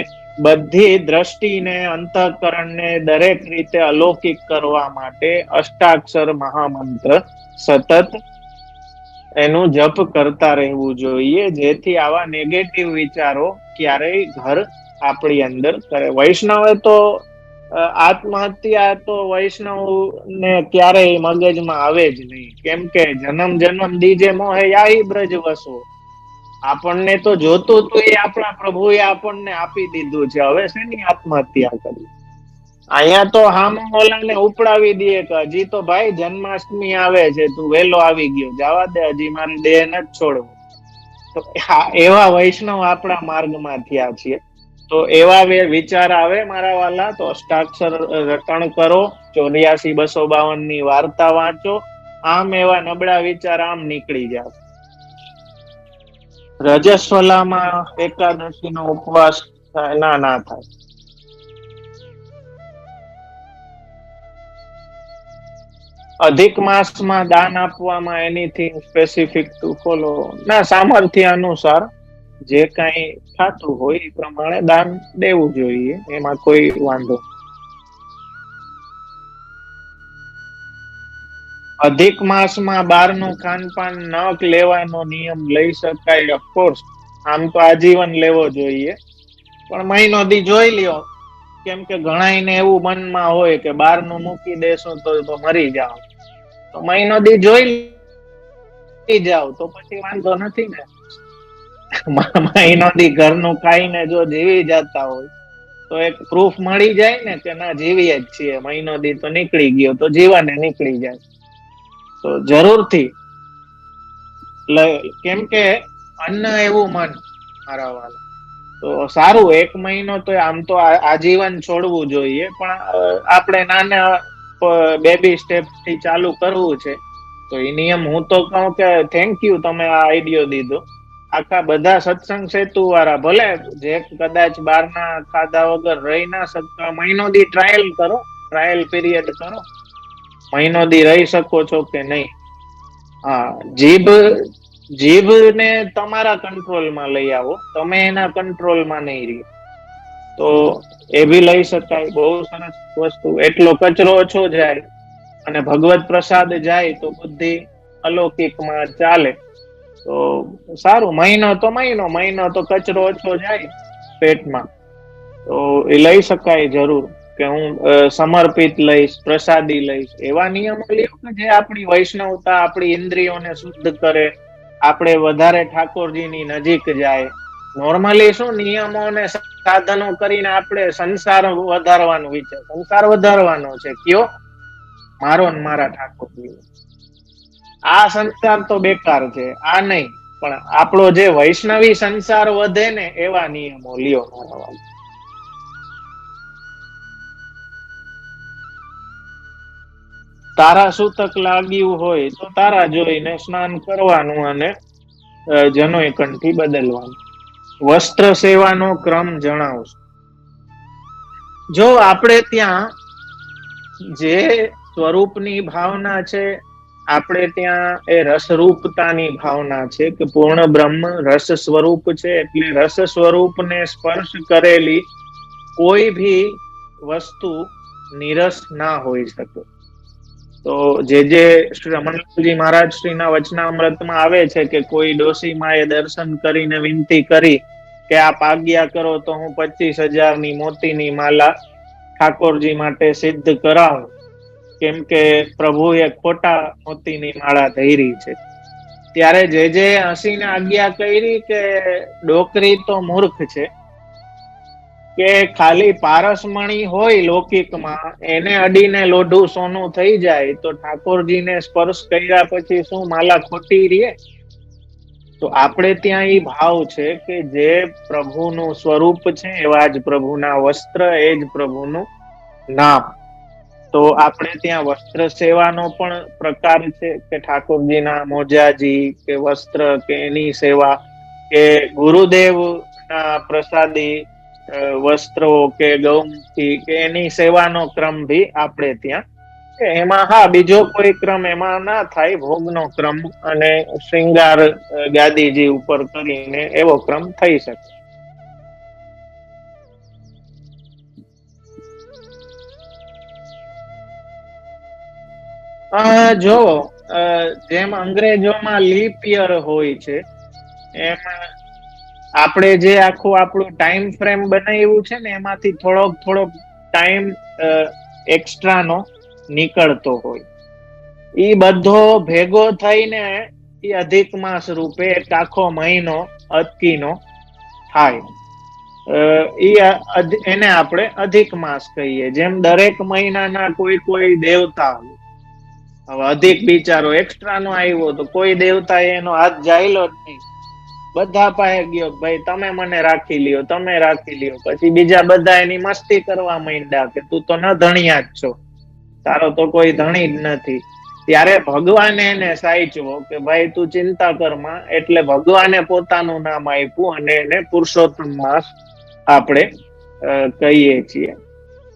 બધી દ્રષ્ટિને, અંતઃકરણને દરેક રીતે અલૌકિક કરવા માટે અષ્ટાક્ષર મહામંત્ર સતત એનું જપ કરતા રહેવું જોઈએ, જેથી આવા નેગેટિવ વિચારો ક્યારેય ઘર આપણી અંદર કરે. વૈષ્ણવે તો આત્મહત્યા તો વૈષ્ણવ ને ક્યારેય મગજમાં આવે જ નહીં. કેમ કે જન્મ દીજે મોહે યાહી બ્રજ વસો. આપણને તો જોતું તો એ આપણા પ્રભુએ આપણને આપી દીધું છે. હવે શેની આત્મહત્યા કરવી? અહીંયા તો હામો ઓલાને ઉપડાવી દે કે હજી તો ભાઈ જન્માષ્ટમી આવે છે, તું વેલો આવી ગયો, જવા દે, હજી મારે દેહ નથી છોડવો. તો એવા વૈષ્ણવ આપણા માર્ગમાં થયા છીએ. તો એવા વિચાર આવે મારા વાલા તો અષ્ટાક્ષર રટણ કરો, 84-252 ની વાર્તા વાંચો, આમ એવા નબળા વિચાર આમ નીકળી જાય. રજસ્વલામાં એકાદશી નો ઉપવાસ ના થાય. અધિક માસમાં દાન આપવામાં એનીથિંગ સ્પેસિફિક ટુ ફોલો? ના, સામર્થ્ય અનુસાર જે કઈ થતું હોય એ પ્રમાણે દાન દેવું જોઈએ, એમાં કોઈ વાંધો. અધિક માસમાં બહારનું ખાનપાન ન લેવાનો નિયમ લઈ શકાય? ઓફકોર્સ, આમ તો આજીવન લેવો જોઈએ, પણ મહિનો દી જોઈ લ્યો. કેમ કે ઘણાઈને એવું મનમાં હોય કે બહારનું મૂકી દેશું તો મરી જાવ. તો મહિનો દી જોઈ જાવ તો પછી વાંધો નથી ને. મહિનો દી ઘરનું ખાઈને જો જીવી જતા હોય તો એક પ્રૂફ મળી જાય ને કે ના, જીવીએ જ છીએ, મહિનો દી તો નીકળી ગયો, તો જીવાને નીકળી જાય. તો જરૂરથી, કેમ કે અન્ન એવું મન મારા વાલા. તો સારું, 1 મહિનો તો આમ તો આજીવન છોડવું જોઈએ, પણ આપણે નાના બેબી સ્ટેપ થી ચાલુ કરવું છે. તો એ નિયમ હું તો કહું કે થેન્ક યુ, તમે આ આઈડિયો દીધો. આખા બધા સત્સંગ સેતુ વાળા, ભલે જે કદાચ બહારના ખાધા વગર રહી ના શકતા, મહિનો દી ટ્રાયલ કરો, ટ્રાયલ પીરિયડ કરો, મહિનો દી રહી શકો છો કે નહીં. હા, જીભ ને તમારા કંટ્રોલમાં લઈ આવો, તમે એના કંટ્રોલમાં નહીં રહો. તો એ બી લઈ શકાય, બહુ સરસ વસ્તુ. એટલો કચરો ઓછો જાય અને ભગવત પ્રસાદ જાય તો બુદ્ધિ અલૌકિકમાં ચાલે. તો સારું, મહિનો તો કચરો ઓછો જાય પેટમાં, તો એ લઈ શકાય જરૂર. કે હું સમર્પિત લઈશ, પ્રસાદી લઈશ, એવા નિયમો લ્યો કે જે આપણી વૈષ્ણવતા, આપણી ઇન્દ્રિયોને શુદ્ધ કરે, આપણે વધારે ઠાકોરજીની નજીક જાય. નોર્મલી શું નિયમો અને સાધનો કરીને આપણે સંસાર વધારવાનું વિચાર, સંસાર વધારવાનો છે કયો? મારો ને મારા ઠાકોરજી. આ સંસાર તો બેકાર છે, આ નહીં. પણ આપણો જે વૈષ્ણવી સંસાર વધે ને, એવા નિયમો લ્યો મારા વાલા. તારા સૂતક લાગ્યું હોય તો તારા જોઈને સ્નાન કરવાનું અને જનોય કંઠી બદલવાનું. વસ્ત્ર સેવાનો ક્રમ જણાવશો? જો આપણે ત્યાં જે સ્વરૂપની ભાવના છે, આપણે ત્યાં એ રસરૂપતાની ભાવના છે કે પૂર્ણ બ્રહ્મ રસ સ્વરૂપ છે, એટલે રસ સ્વરૂપને સ્પર્શ કરેલી કોઈ ભી વસ્તુ નિરસ ના હોઈ શકે. તો જે શ્રી રમણલાલજી મહારાજ શ્રીના વચનામૃતમાં આવે છે કે કોઈ ડોસીમાએ દર્શન કરીને વિનંતી કરી કે આપ આજ્ઞા કરો તો હું 25,000 મોતીની માલા ઠાકોરજી માટે સિદ્ધ કરાવું, કેમ કે પ્રભુએ ખોટા મોતીની માળા ધરી છે. ત્યારે જે હસીને આજ્ઞા કરી કે ડોકરી તો મૂર્ખ છે, કે ખાલી પારસમણી હોય લૌકિકમાં, એને અડીને લોઢું સોનું થઈ જાય તો ઠાકોરજીને સ્પર્શ કર્યા પછી શું માલા ખોટી રહે? તો આપણે ત્યાં એ ભાવ છે કે જે પ્રભુનું સ્વરૂપ છે એવા જ પ્રભુના વસ્ત્ર, એ જ પ્રભુનું નામ. તો આપણે ત્યાં વસ્ત્ર સેવાનો પણ પ્રકાર છે કે ઠાકોરજીના મોજાજી કે વસ્ત્ર કે એની સેવા, કે ગુરુદેવ ના પ્રસાદી વસ્ત્રો કે ગૌમુખી કે એની સેવાનો ક્રમ ભી આપણે ત્યાં. એમાં હા, બીજો કોઈ ક્રમ એમાં ના થાય, ભોગનો ક્રમ અને શ્રૃંગાર ગાદીજી ઉપર કરીને એવો ક્રમ થઈ શકે. જો જેમ અંગ્રેજોમાં લીપ યર હોય છે, એમ આપણે જે આખું આપણું ટાઈમ ફ્રેમ બનાવ્યું છે ને, એમાંથી થોડોક ટાઈમ એક્સ્ટ્રા નો નીકળતો હોય, ઈ બધો ભેગો થઈને એ અધિક માસ રૂપે એક આખો મહિનો અટકીનો થાય. એને આપણે અધિક માસ કહીએ. જેમ દરેક મહિનાના કોઈ કોઈ દેવતા, હવે અધિક બિચારો એક્સ્ટ્રા નો આવ્યો તો કોઈ દેવતા એનો હાથ જાયલો જ નહીં. બધા પાસે ગયો, ભાઈ તમે મને રાખી લ્યો, તમે રાખી લ્યો. પછી બીજા બધા એની મસ્તી કરવા માંડ્યા કે તું તો ન ધણિયા જ છો, તારો તો કોઈ ધણી જ નથી. ત્યારે ભગવાને એને સાચવો કે ભાઈ તું ચિંતા કરમાં, એટલે ભગવાને પોતાનું નામ આપ્યું અને એને પુરુષોત્તમ માસ આપણે કહીએ છીએ.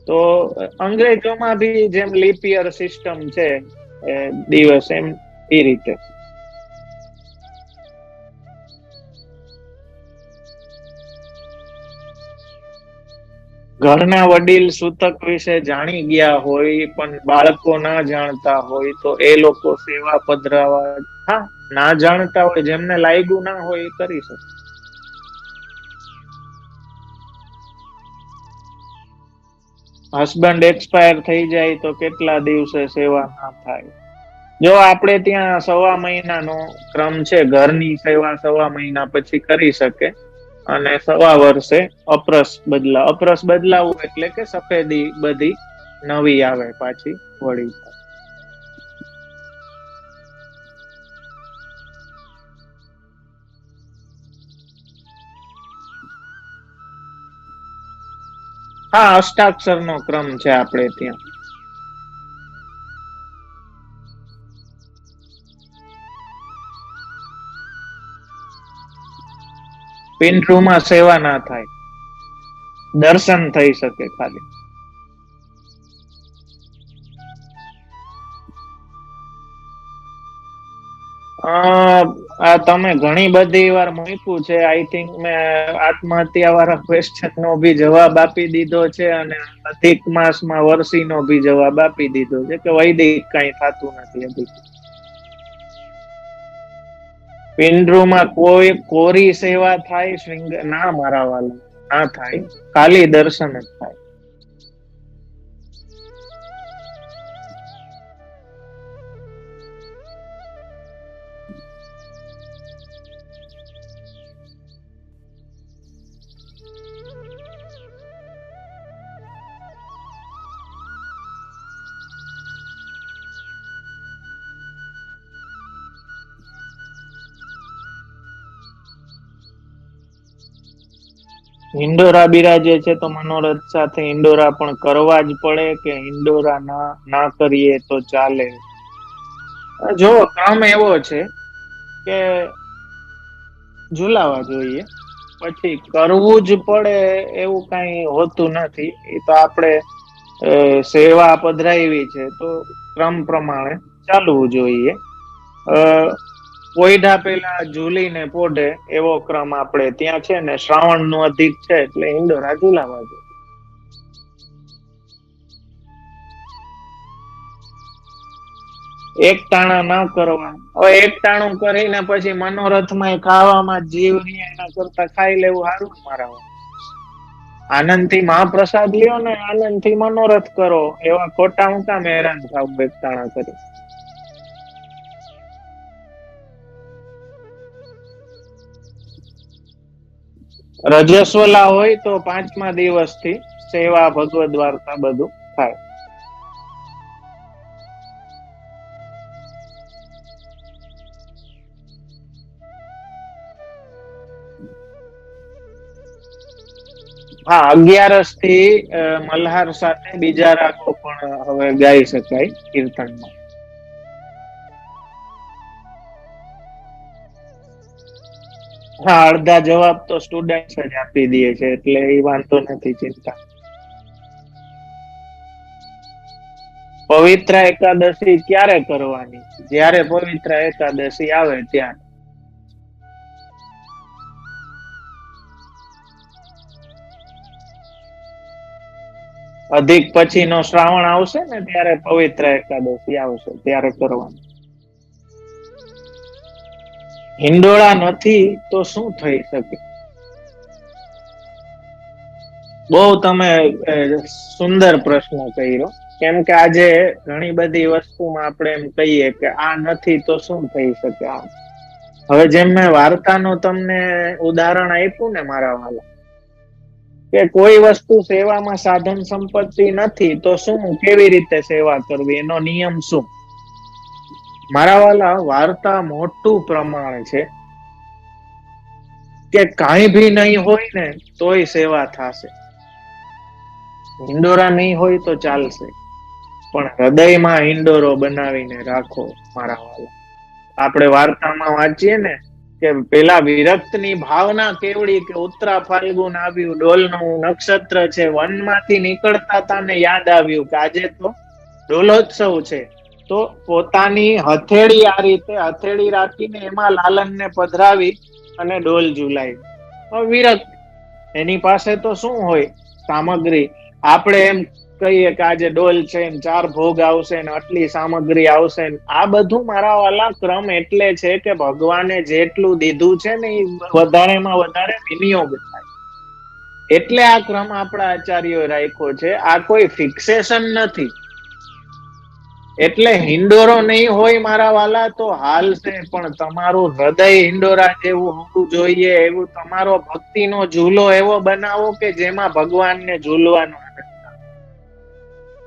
તો અંગ્રેજોમાં બી જેમ લીપ યર સિસ્ટમ છે દિવસ, એમ એ રીતે. ઘરના વડીલ સૂતક વિશે જાણી ગયા હોય પણ બાળકો ના જાણતા હોય તો એ લોકો સેવા પધરાવા, હા, ના જાણતા હોય, જેમને લાગ્યું ના હોય એ કરી શકે. હસબન્ડ એક્સપાયર થઈ જાય તો કેટલા દિવસે સેવા ના થાય? જો આપણે ત્યાં 1.5 મહિનાનો ક્રમ છે, ઘરની સેવા 1.5 મહિના પછી કરી શકે. અને 1.25 વર્ષે અપરસ બદલાવું એટલે કે સફેદી બધી નવી આવે પાછી વળી. હા, અષ્ટાક્ષર નો ક્રમ છે આપણે ત્યાં. પિન્ટરૂમાં સેવા ના થાય, દર્શન થઈ શકે ખાલી. આ તમે ઘણી બધી વાર મૂક્યું છે. આઈ થિંક મેં આત્મહત્યા વાળા ક્વેશ્ચન નો બી જવાબ આપી દીધો છે, અને અધિક માસમાં વર્ષી નો બી જવાબ આપી દીધો છે કે વૈદિક કઈ થતું નથી હજી. પિંડરૂમાં કોઈ કોરી સેવા થાય? ના મારા વાલા, ના થાય, ખાલી દર્શન જ થાય. હિંડોરા બિરાજે છે તો મનોરથ સાથે હિંડોરા પણ કરવા જ પડે કે હિંડોરા ના કરીએ તો ચાલે? જો ક્રમ એવો છે કે ઝુલાવા જોઈએ, પછી કરવું જ પડે એવું કઈ હોતું નથી. એ તો આપણે સેવા પધરાવી છે તો ક્રમ પ્રમાણે ચાલવું જોઈએ. કોઈડા પેલા ઝૂલીને પોઢે એવો ક્રમ આપણે ત્યાં છે ને. શ્રાવણ નું અધિક છે એટલે હિંડોરા ઝુલાવા જોઈએ. એક ટાણા ના કરવા. હવે એક ટાણું કરીને પછી મનોરથમાં ખાવામાં જીવ એના કરતા ખાઈ લેવું સારું મારા. આનંદ થી મહાપ્રસાદ લ્યો ને આનંદ થી મનોરથ કરો. એવા ખોટા હું કામ હેરાન થાવ એક ટાણા કરી? રજસ્વલા હોય તો 5મા દિવસથી સેવા ભગવદ વાર્તા બધું થાય. હા, 11 થી મલ્હાર સાથે બીજા રાગો પણ હવે ગાઈ શકાય કીર્તનમાં. હા, અડધા જવાબ તો સ્ટુડન્ટ જ આપી દે છે એટલે એ વાંધો નથી, ચિંતા. પવિત્ર એકાદશી ક્યારે કરવાની? જ્યારે પવિત્ર એકાદશી આવે ત્યારે. અધિક પછી નો શ્રાવણ આવશે ને ત્યારે પવિત્ર એકાદશી આવશે ત્યારે કરવાનું. હિંડોળા નથી તો શું થઈ શકે? બહુ તમે સુંદર પ્રશ્ન કર્યો. કેમ કે આજે ઘણી બધી વસ્તુમાં આપણે એમ કહીએ કે આ નથી તો શું થઈ શકે. આમ હવે જેમ મેં વાર્તાનું તમને ઉદાહરણ આપ્યું ને મારા વાલા, કે કોઈ વસ્તુ સેવામાં સાધન સંપત્તિ નથી તો શું, કેવી રીતે સેવા કરવી, એનો નિયમ શું? મારા વાલા, વાર્તા મોટું પ્રમાણ છે કે કાંઈ ભી નહીં હોય ને તોય સેવા થશે. હિંડોરા નહીં હોય તો ચાલશે, પણ હૃદયમાં હિંડોરો બનાવીને રાખો મારા વાલા. આપણે વાર્તામાં વાંચીએ ને કે પેલા વિરક્તની ભાવના કેવડી, કે ઉત્તરા ફાલ્ગુન આવ્યું, ડોલનું નક્ષત્ર છે, વનમાંથી નીકળતા હતા ને યાદ આવ્યું કે આજે તો ડોલોત્સવ છે, તો પોતાની હથેળી આ રીતે હથેળી રાખીને એમાં લાલનને પધરાવી અને ડોલ ઝુલાવી. વિરક્ત, એની પાસે તો શું હોય સામગ્રી, આપણે એમ કહીએ કે આજે ડોલ છે, 4 ભોગ આવશે ને આટલી સામગ્રી આવશે. આ બધું મારા વાલા ક્રમ એટલે છે કે ભગવાને જેટલું દીધું છે ને એ વધારેમાં વધારે વિનિયોગ થાય, એટલે આ ક્રમ આપણા આચાર્યોએ રાખ્યો છે. આ કોઈ ફિક્સેશન નથી. એટલે હિંડોરો નહીં હોય મારા વાલા તો હાલશે, પણ તમારું હૃદય હિંડોરા જેવું હોવું જોઈએ. એવું તમારો ભક્તિનો ઝૂલો એવો બનાવો કે જેમાં ભગવાનને ઝૂલવાનો આનંદ આવે.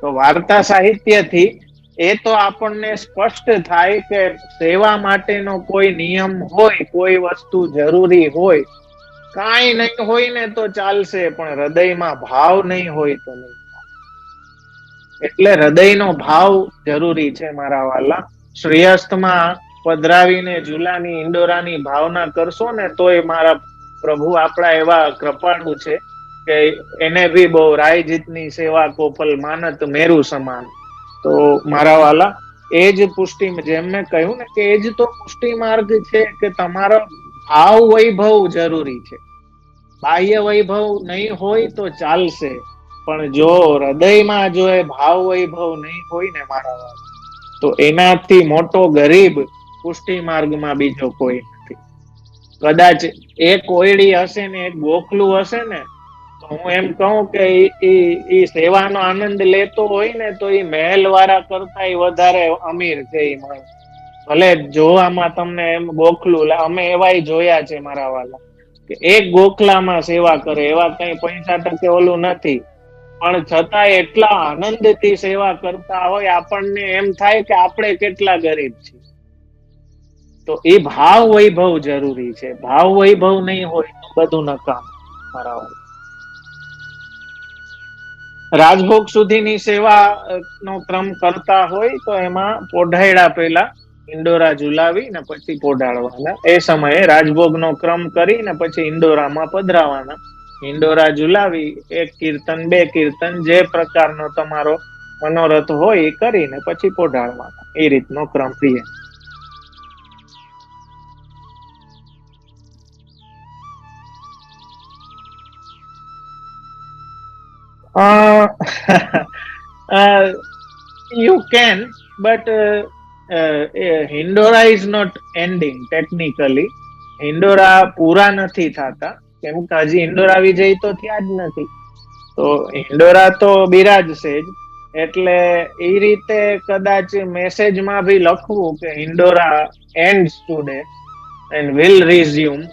તો વાર્તા સાહિત્યથી એ તો આપણને સ્પષ્ટ થાય કે સેવા માટેનો કોઈ નિયમ હોય, કોઈ વસ્તુ જરૂરી હોય. કાંઈ નહીં હોય ને તો ચાલશે, પણ હૃદયમાં ભાવ નહીં હોય તો નહીં. એટલે હૃદયનો ભાવ જરૂરી છે મારા વાલા. શ્રેયસ્તમાં પધરાવીને ઝૂલાની હિંડોરાની ભાવના કરશો ને તોય મારા પ્રભુ આપણા એવા કૃપાળુ છે કે એને ભી બહુ રાય જીતની સેવા કોફલ માનત મેરુ સમાન. તો મારા વાલા, એ જ પુષ્ટિ, જેમ મેં કહ્યું ને કે એ જ તો પુષ્ટિ માર્ગ છે કે તમારો ભાવ વૈભવ જરૂરી છે. બાહ્ય વૈભવ નહીં હોય તો ચાલશે, પણ જો હૃદયમાં જો એ ભાવ વૈભવ નહીં હોય ને મારા વાલા, તો એનાથી મોટો ગરીબ પુષ્ટિ માર્ગમાં બીજો કોઈ નથી. કદાચ એક ઓયડી હશે ને એક ગોખલું હશે ને, તો હું એમ કહું કે એ સેવાનો આનંદ લેતો હોય ને તો એ મહેલ વાળા કરતા વધારે અમીર છે એ માણસ. ભલે જોવામાં તમને એમ ગોખલું, અમે એવાય જોયા છે મારા વાલા, કે એક ગોખલામાં સેવા કરે, એવા કઈ પૈસા ટકે ઓલું નથી, પણ છતાં એટલા આનંદથી સેવા કરતા હોય, આપણને એમ થાય કે આપણે કેટલા ગરીબ છીએ. તો એ ભાવ વૈભવ જરૂરી છે. ભાવ વૈભવ નહીં હોય તો બધું નકામ મારા વાલા. રાજભોગ સુધીની સેવા નો ક્રમ કરતા હોય તો એમાં પોઢાયડા પેલા ઇન્ડોરા ઝુલાવી ને પછી પોઢાડવાના. એ સમયે રાજભોગ નો ક્રમ કરી ને પછી ઇન્ડોરામાં પધરાવાના. ઇન્ડોરા ઝુલાવી 1 કીર્તન 2 કીર્તન જે પ્રકારનો તમારો મનોરથ હોય એ કરીને પછી પોઢાડવાના. એ રીતનો ક્રમ રહે. You can, but Hindora is not ending technically. હિંડોરા પૂરા નથી થતા, કેમ કે હજી હિંડોરા વિજય તો થયા જ નથી. તો હિંડોરા તો બિરાજશે જ. એટલે એ રીતે કદાચ મેસેજમાં ભી લખવું કે હિંડોરા ends today and will resume,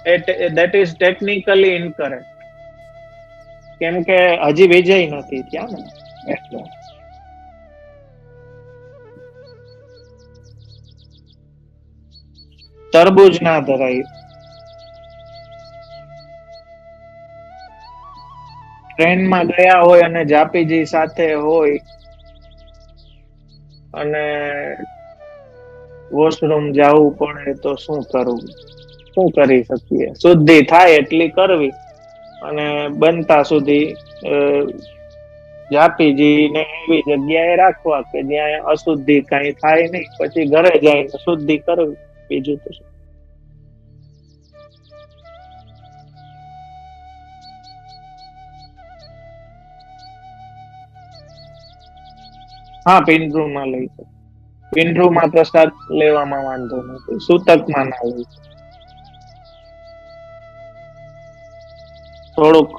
that is technically incorrect. કેમ કે હજી વિજય નથી થયા ને એટલે. તરબૂજ ના ધરાય. ટ્રેનમાં ગયા હોય અને જાપીજી સાથે હોય અને વોશરૂમ જવું પડે તો શું કરવું, શું કરી શકીએ? શુદ્ધિ થાય એટલી કરવી અને બનતા સુધી જાપીજી ને એવી જગ્યાએ રાખવા કે જ્યાં અશુદ્ધિ કઈ થાય નહીં. પછી ઘરે જઈને શુદ્ધિ કરવી, બીજું તો શું. હા, પિંડરૂમાં લઈ શકો. પિંડરૂમાં પ્રસાદ લેવામાં વાંધો નથી, સૂતકમાં ના લઈ. થોડુંક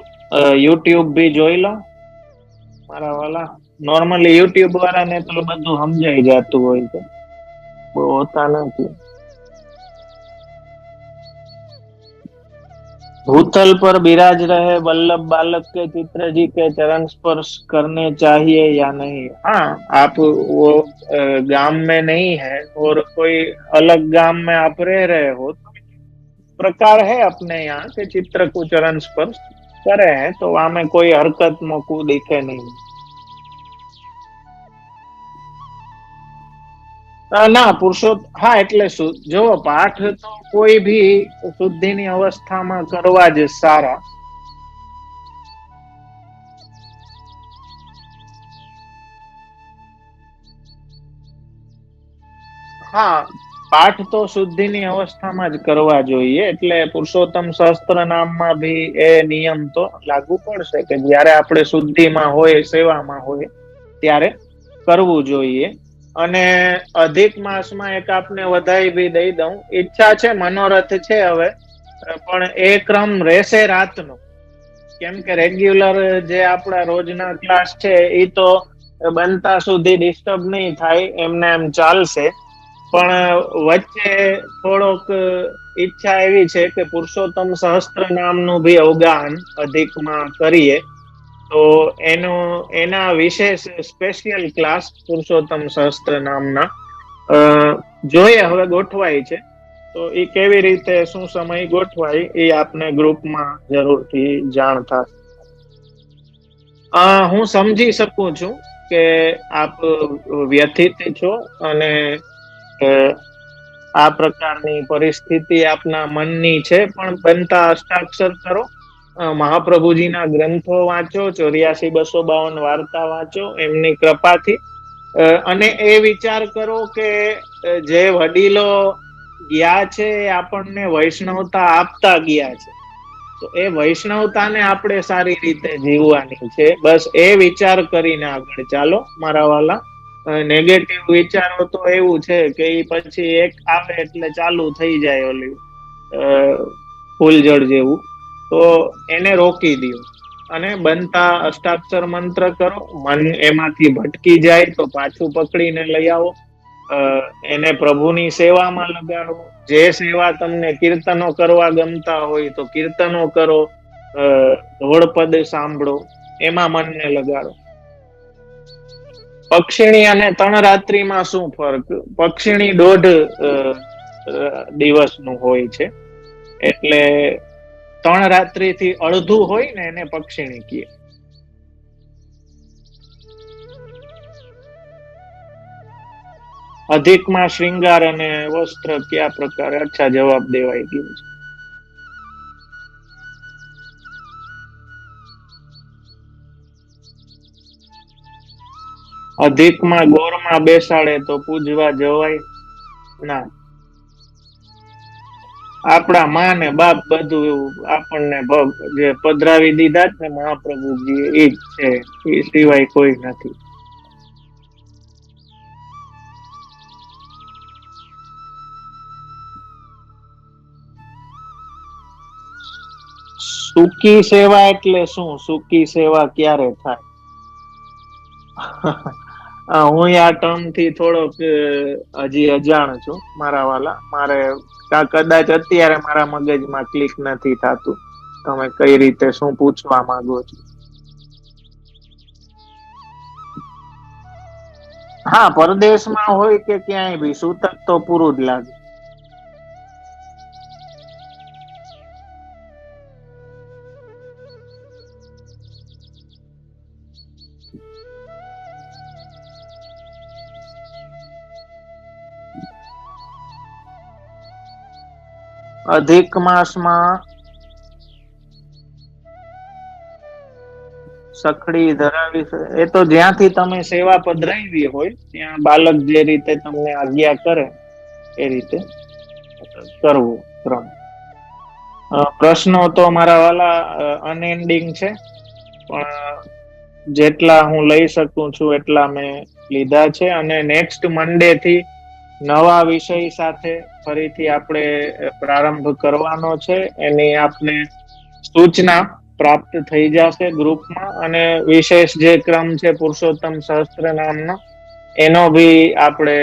યુટ્યુબ બી જોઈ લો મારા વાલા. નોર્મલી યુટ્યુબ વાળાને તો બધું સમજાઈ જતું હોય છે, બહુ હોતા નથી. भूतल पर विराज रहे वल्लभ बालक के चित्र जी के चरण स्पर्श करने चाहिए या नहीं? हाँ, आप वो गांव में नहीं है और कोई अलग गांव में आप रह रहे हो, तो प्रकार है अपने यहाँ के चित्र को चरण स्पर्श करे हैं, तो वहां में कोई हरकत मोकू दिखे नहीं। ના હા એટલે જો પાઠ તો કોઈ ભી શુદ્ધિની અવસ્થામાં કરવા જ સારા. હા, પાઠ તો શુદ્ધિની અવસ્થામાં જ કરવા જોઈએ. એટલે પુરુષોત્તમ સહસ્ત્ર નામમાં ભી એ નિયમ તો લાગુ પડશે કે જ્યારે આપણે શુદ્ધિમાં હોય, સેવામાં હોય ત્યારે કરવું જોઈએ. અને અધિક માસમાં એક આપને વધાઈ ભી દઈ દઉં, ઈચ્છા છે, મનોરથ છે હવે, પણ એ ક્રમ રહેશે રાતનો. કેમ કે રેગ્યુલર જે આપણા રોજના ક્લાસ છે એ તો બનતા સુધી ડિસ્ટર્બ નહીં થાય, એમને એમ ચાલશે. પણ વચ્ચે થોડોક ઈચ્છા એવી છે કે પુરુષોત્તમ સહસ્ત્ર નામનું ભી અવગાહન અધિકમાં કરીએ, તો એના વિશેષ સ્પેશિયલ ક્લાસ પુરુષોત્તમ સહસ્ત્ર નામના જોઈએ હવે ગોઠવાય છે. તો એ કેવી રીતે શું સમય ગોઠવાય એ આપને ગ્રુપમાં જરૂરથી જાણ થશે. હું સમજી શકું છું કે આપ વ્યથિત છો અને આ પ્રકારની પરિસ્થિતિ આપના મનની છે, પણ બનતા અષ્ટાક્ષર કરો, મહાપ્રભુજીના ગ્રંથો વાંચો, 84-252 વાર્તા વાંચો એમની કૃપાથી, અને એ વિચાર કરો કે જે વડીલો ગયા છે એ આપણને વૈષ્ણવતા આપતા ગયા છે, તો એ વૈષ્ણવતાને આપણે સારી રીતે જીવવાની છે. બસ એ વિચાર કરીને આગળ ચાલો મારા વાલા. નેગેટિવ વિચારો તો એવું છે કે એ પછી એક આવે એટલે ચાલુ થઈ જાય ઓલી ફૂલજળ જેવું, તો એને રોકી દો અને બનતા અષ્ટાક્ષર મંત્ર કરો. મન એમાંથી ભટકી જાય તો પાછું પકડીને લઈ આવો, એને પ્રભુની સેવામાં લગાડો. જે સેવા તમને કીર્તનો કરવા ગમતા હોય તો કીર્તનો કરો, ધોળપદ સાંભળો, એમાં મનને લગાડો. પક્ષીણી અને તણરાત્રિમાં શું ફરક? પક્ષીણી 1.5 દિવસનું હોય છે, એટલે 3 રાત્રિથી અડધું હોય ને એને પક્ષીણી કહે. અધિકમાં શ્રૃંગાર અને વસ્ત્ર કયા પ્રકારે? અચ્છા, જવાબ દેવાઈ ગયો છે. અધિકમાં ગોરમાં બેસાડે તો પૂજવા જવાય ના. આપણા માં ને બાપ બધું આપણને જે પધરાવી દીધા છે મહાપ્રભુજી, એ જ છે, એ સિવાય કોઈ નથી. સુખી સેવા એટલે શું? સુખી સેવા ક્યારે થાય? હું આ ટર્મ થી થોડોક હજી અજાણ છું મારા વાલા. મારે કદાચ અત્યારે મારા મગજમાં ક્લિક નથી થતું તમે કઈ રીતે શું પૂછવા માંગો છો. હા, પરદેશમાં હોય કે ક્યાંય બી સૂતક તો પૂરું જ લાગે. અધિક માસમાં સખડી ધરાવી, એ તો જ્યાંથી તમે સેવા પધરાવી હોય ત્યાં બાલક જે રીતે તમને આજ્ઞા કરે એ રીતે કરવું. ક્રમ પ્રશ્નો તો મારા વાલા અનએન્ડિંગ છે, પણ જેટલા હું લઈ શકું છું એટલા મેં લીધા છે. અને નેક્સ્ટ મંડે થી નવા વિષય સાથે ફરીથી આપણે પ્રારંભ કરવાનો છે. એની આપને સૂચના પ્રાપ્ત થઈ જશે ગ્રુપમાં, અને વિશેષ જે ક્રમ છે પુરુષોત્તમ સહસ્ત્ર નામનો, એનો ભી આપણે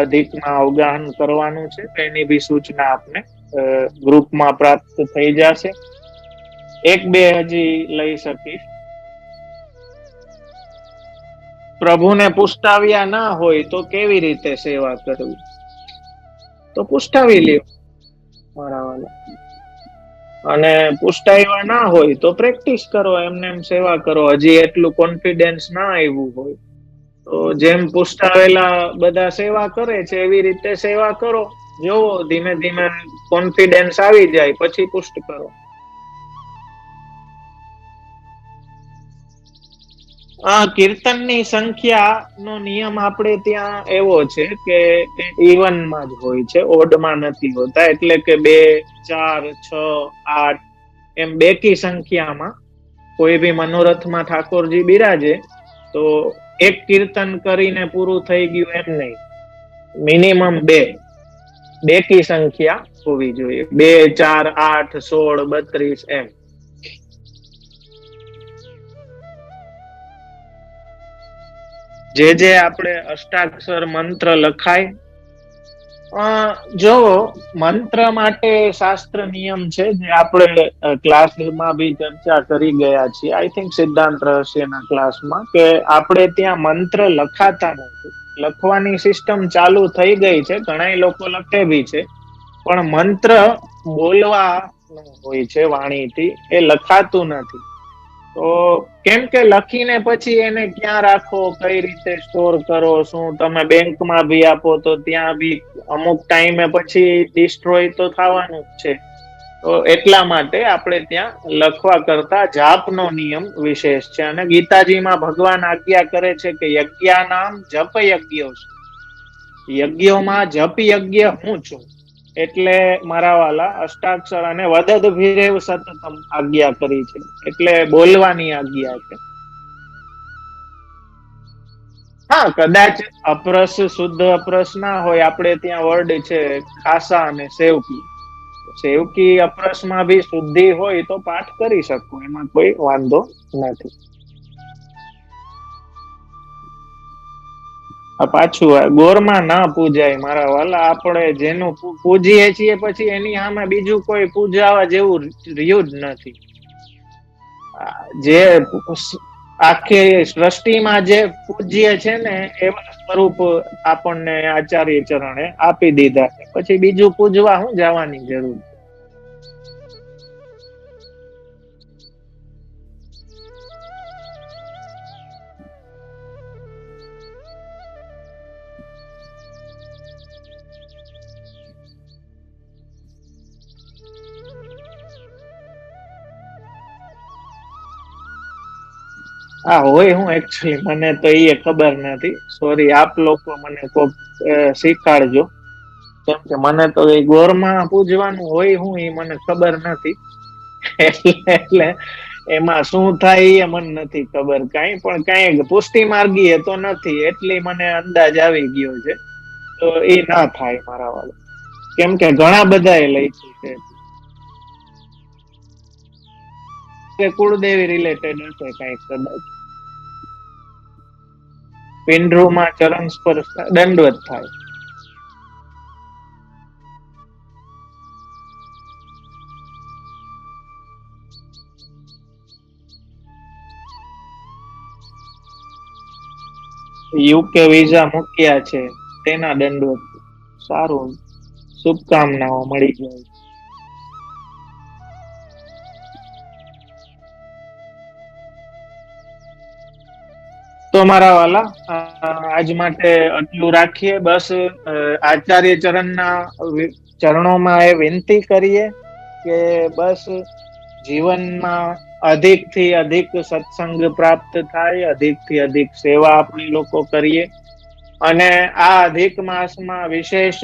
અધિકમાં અવગાહન કરવાનું છે. એની ભી સૂચના આપને ગ્રુપમાં પ્રાપ્ત થઈ જશે. એક બે હજી લઈ શકીશ. પ્રભુને પુષ્ટાવ્યા ના હોય તો કેવી રીતે સેવા કરવી? તો પુષ્ટાવી લ્યો મારા વાલા. અને પુષ્ટાવ્યા ના હોય તો પ્રેક્ટિસ કરો, એમને એમ સેવા કરો. હજી એટલું કોન્ફિડન્સ ના આવ્યું હોય તો જેમ પુષ્ટાવેલા બધા સેવા કરે છે એવી રીતે સેવા કરો. જોવો ધીમે ધીમે કોન્ફિડન્સ આવી જાય પછી પુષ્ટ કરો. કીર્તનની સંખ્યા નો નિયમ આપણે ત્યાં એવો છે કે ઇવન માં જ હોય છે, ઓડ માં નથી હોતા. એટલે કે 2, 4, 6, 8 એમ બેકી સંખ્યામાં કોઈ બી મનોરથમાં ઠાકોરજી બિરાજે તો એક કીર્તન કરીને પૂરું થઈ ગયું એમ નહીં. મિનિમમ 2 બેકી સંખ્યા હોવી જોઈએ. 2, 4, 8, 16, 32 એમ. જે આપણે અષ્ટાક્ષર મંત્ર લખાય, જો મંત્ર માટે શાસ્ત્ર નિયમ છે જે આપણે ક્લાસમાં બી ચર્ચા કરી ગયા છીએ. આઈ થિંક સિદ્ધાંત રહસ્યના ક્લાસમાં, કે આપણે ત્યાં મંત્ર લખાતા નથી. લખવાની સિસ્ટમ ચાલુ થઈ ગઈ છે, ઘણા લોકો લખે બી છે, પણ મંત્ર બોલવા હોય છે વાણીથી, એ લખાતું નથી. તો કેમ કે લખીને પછી એને ક્યાં રાખો, કઈ રીતે સ્ટોર કરો? શું તમે બેંકમાં ભી આપો તો ત્યાં બી અમુક ટાઈમે પછી ડિસ્ટ્રોય તો થવાનું જ છે. તો એટલા માટે આપણે ત્યાં લખવા કરતા જાપનો નિયમ વિશેષ છે. અને ગીતાજીમાં ભગવાન આજ્ઞા કરે છે કે યજ્ઞાનામ જપ યજ્ઞો, યજ્ઞોમાં જપ યજ્ઞ હું છું. એટલે મારા વાલા અષ્ટાક્ષર અને વદદ ભીરેવ સતતમ આજ્ઞા કરી છે, એટલે બોલવાની આજ્ઞા છે. હા, કદાચ અપરસ શુદ્ધ અપરસ ના હોય, આપણે ત્યાં વર્ડ છે ખાસા અને સેવકી. સેવકી અપરસ માં બી શુદ્ધિ હોય તો પાઠ કરી શકો, એમાં કોઈ વાંધો નથી. પાછું ગોરમાં ના પૂજાય મારા વાલા. આપણે જેનું પૂજીએ છીએ પછી એની સામે બીજું કોઈ પૂજાવા જેવું રહ્યું જ નથી. જે આખી સૃષ્ટિમાં જે પૂજ્ય છે ને એવા સ્વરૂપ આપણને આચાર્ય ચરણે આપી દીધા. પછી બીજું પૂજવા શું જવાની જરૂર? હા હોય, હું એકચ્યુઅલી મને તો એ ખબર નથી. સોરી, આપ લોકો મને કોક શીખાડજો. કેમ કે મને તો એ ગોરમાં પૂજવાનું હોય હું એ મને ખબર નથી. એટલે એમાં શું થાય એ મને નથી ખબર કઈ. પણ કઈ પુષ્ટિ માર્ગીય તો નથી, એટલી મને અંદાજ આવી ગયો છે. તો એ ના થાય મારા વાળું, કેમ કે ઘણા બધા એ લઈ છે. કુળદેવી રિલેટેડ હશે કઈક કદાચ. પિંડરૂમાં ચરણ સ્પર્શ દંડવત થાય. યુકે વિઝા મૂક્યા છે તેના દંડવત. સારું, શુભકામનાઓ મળી જાય. તો મારા વાલા, આજ માટે આટલું રાખીએ. બસ આચાર્ય ચરણોમાં એ વિનંતી કરીએ કે બસ જીવનમાં અધિક થી અધિક સત્સંગ પ્રાપ્ત થાય, અધિક થી અધિક સેવા આપણે લોકો કરીએ. અને આ અધિક માસમાં વિશેષ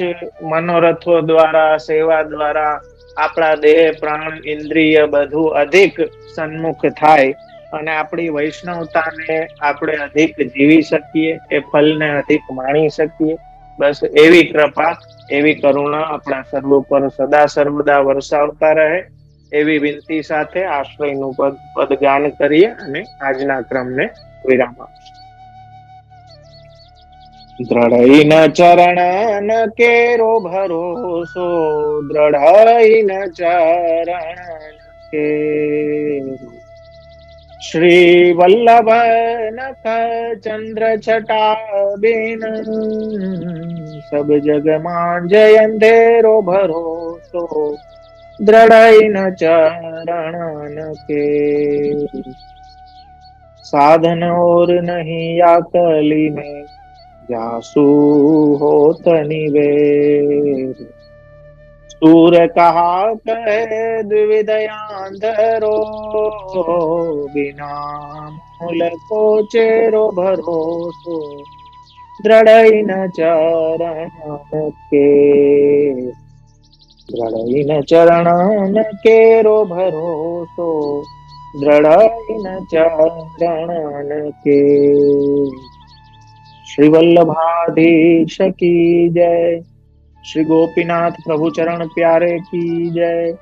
મનોરથો દ્વારા, સેવા દ્વારા આપણા દેહ, પ્રાણ, ઇન્દ્રિય બધું અધિક સન્મુખ થાય અને આપણી વૈષ્ણવતાને આપણે અધિક જીવી શકીએ, એ ફલને અધિક માણી શકીએ. બસ એવી કૃપા, એવી કરુણા આપણા સર્વ પર સદા સર્વદા વરસાવતા રહે, એવી વિનંતી સાથે આશ્રયનું પદ ગાન કરીએ અને આજના ક્રમને વિરામ આપીએ. દ્રઢઈન ચરણ કેરો ભરોસો, દ્રઢઈન ચરણ केरु। श्री वल्लभ नख चंद्र छटा बिन, सब जग मांझे अंधेरो भरोसो, दृढ़ न चरणन के। साधन और नहीं आकली में, जासु होत निवेर। सूर कहा कहे द्विदयांधरो, बिना मूल को चेरो भरोसो, दृढ़ न चरण के। दृढ़ न चरण केरो भरोसो, दृढ़ न चरण के। श्री वल्लभाधीश की जय। श्री गोपीनाथ प्रभु चरण प्यारे की जय।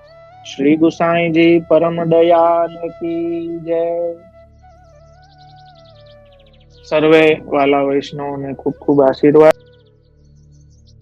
श्री गुसाई जी परम दयाल की जय। सर्वे वाला वैष्णव ने खूब खूब आशीर्वाद।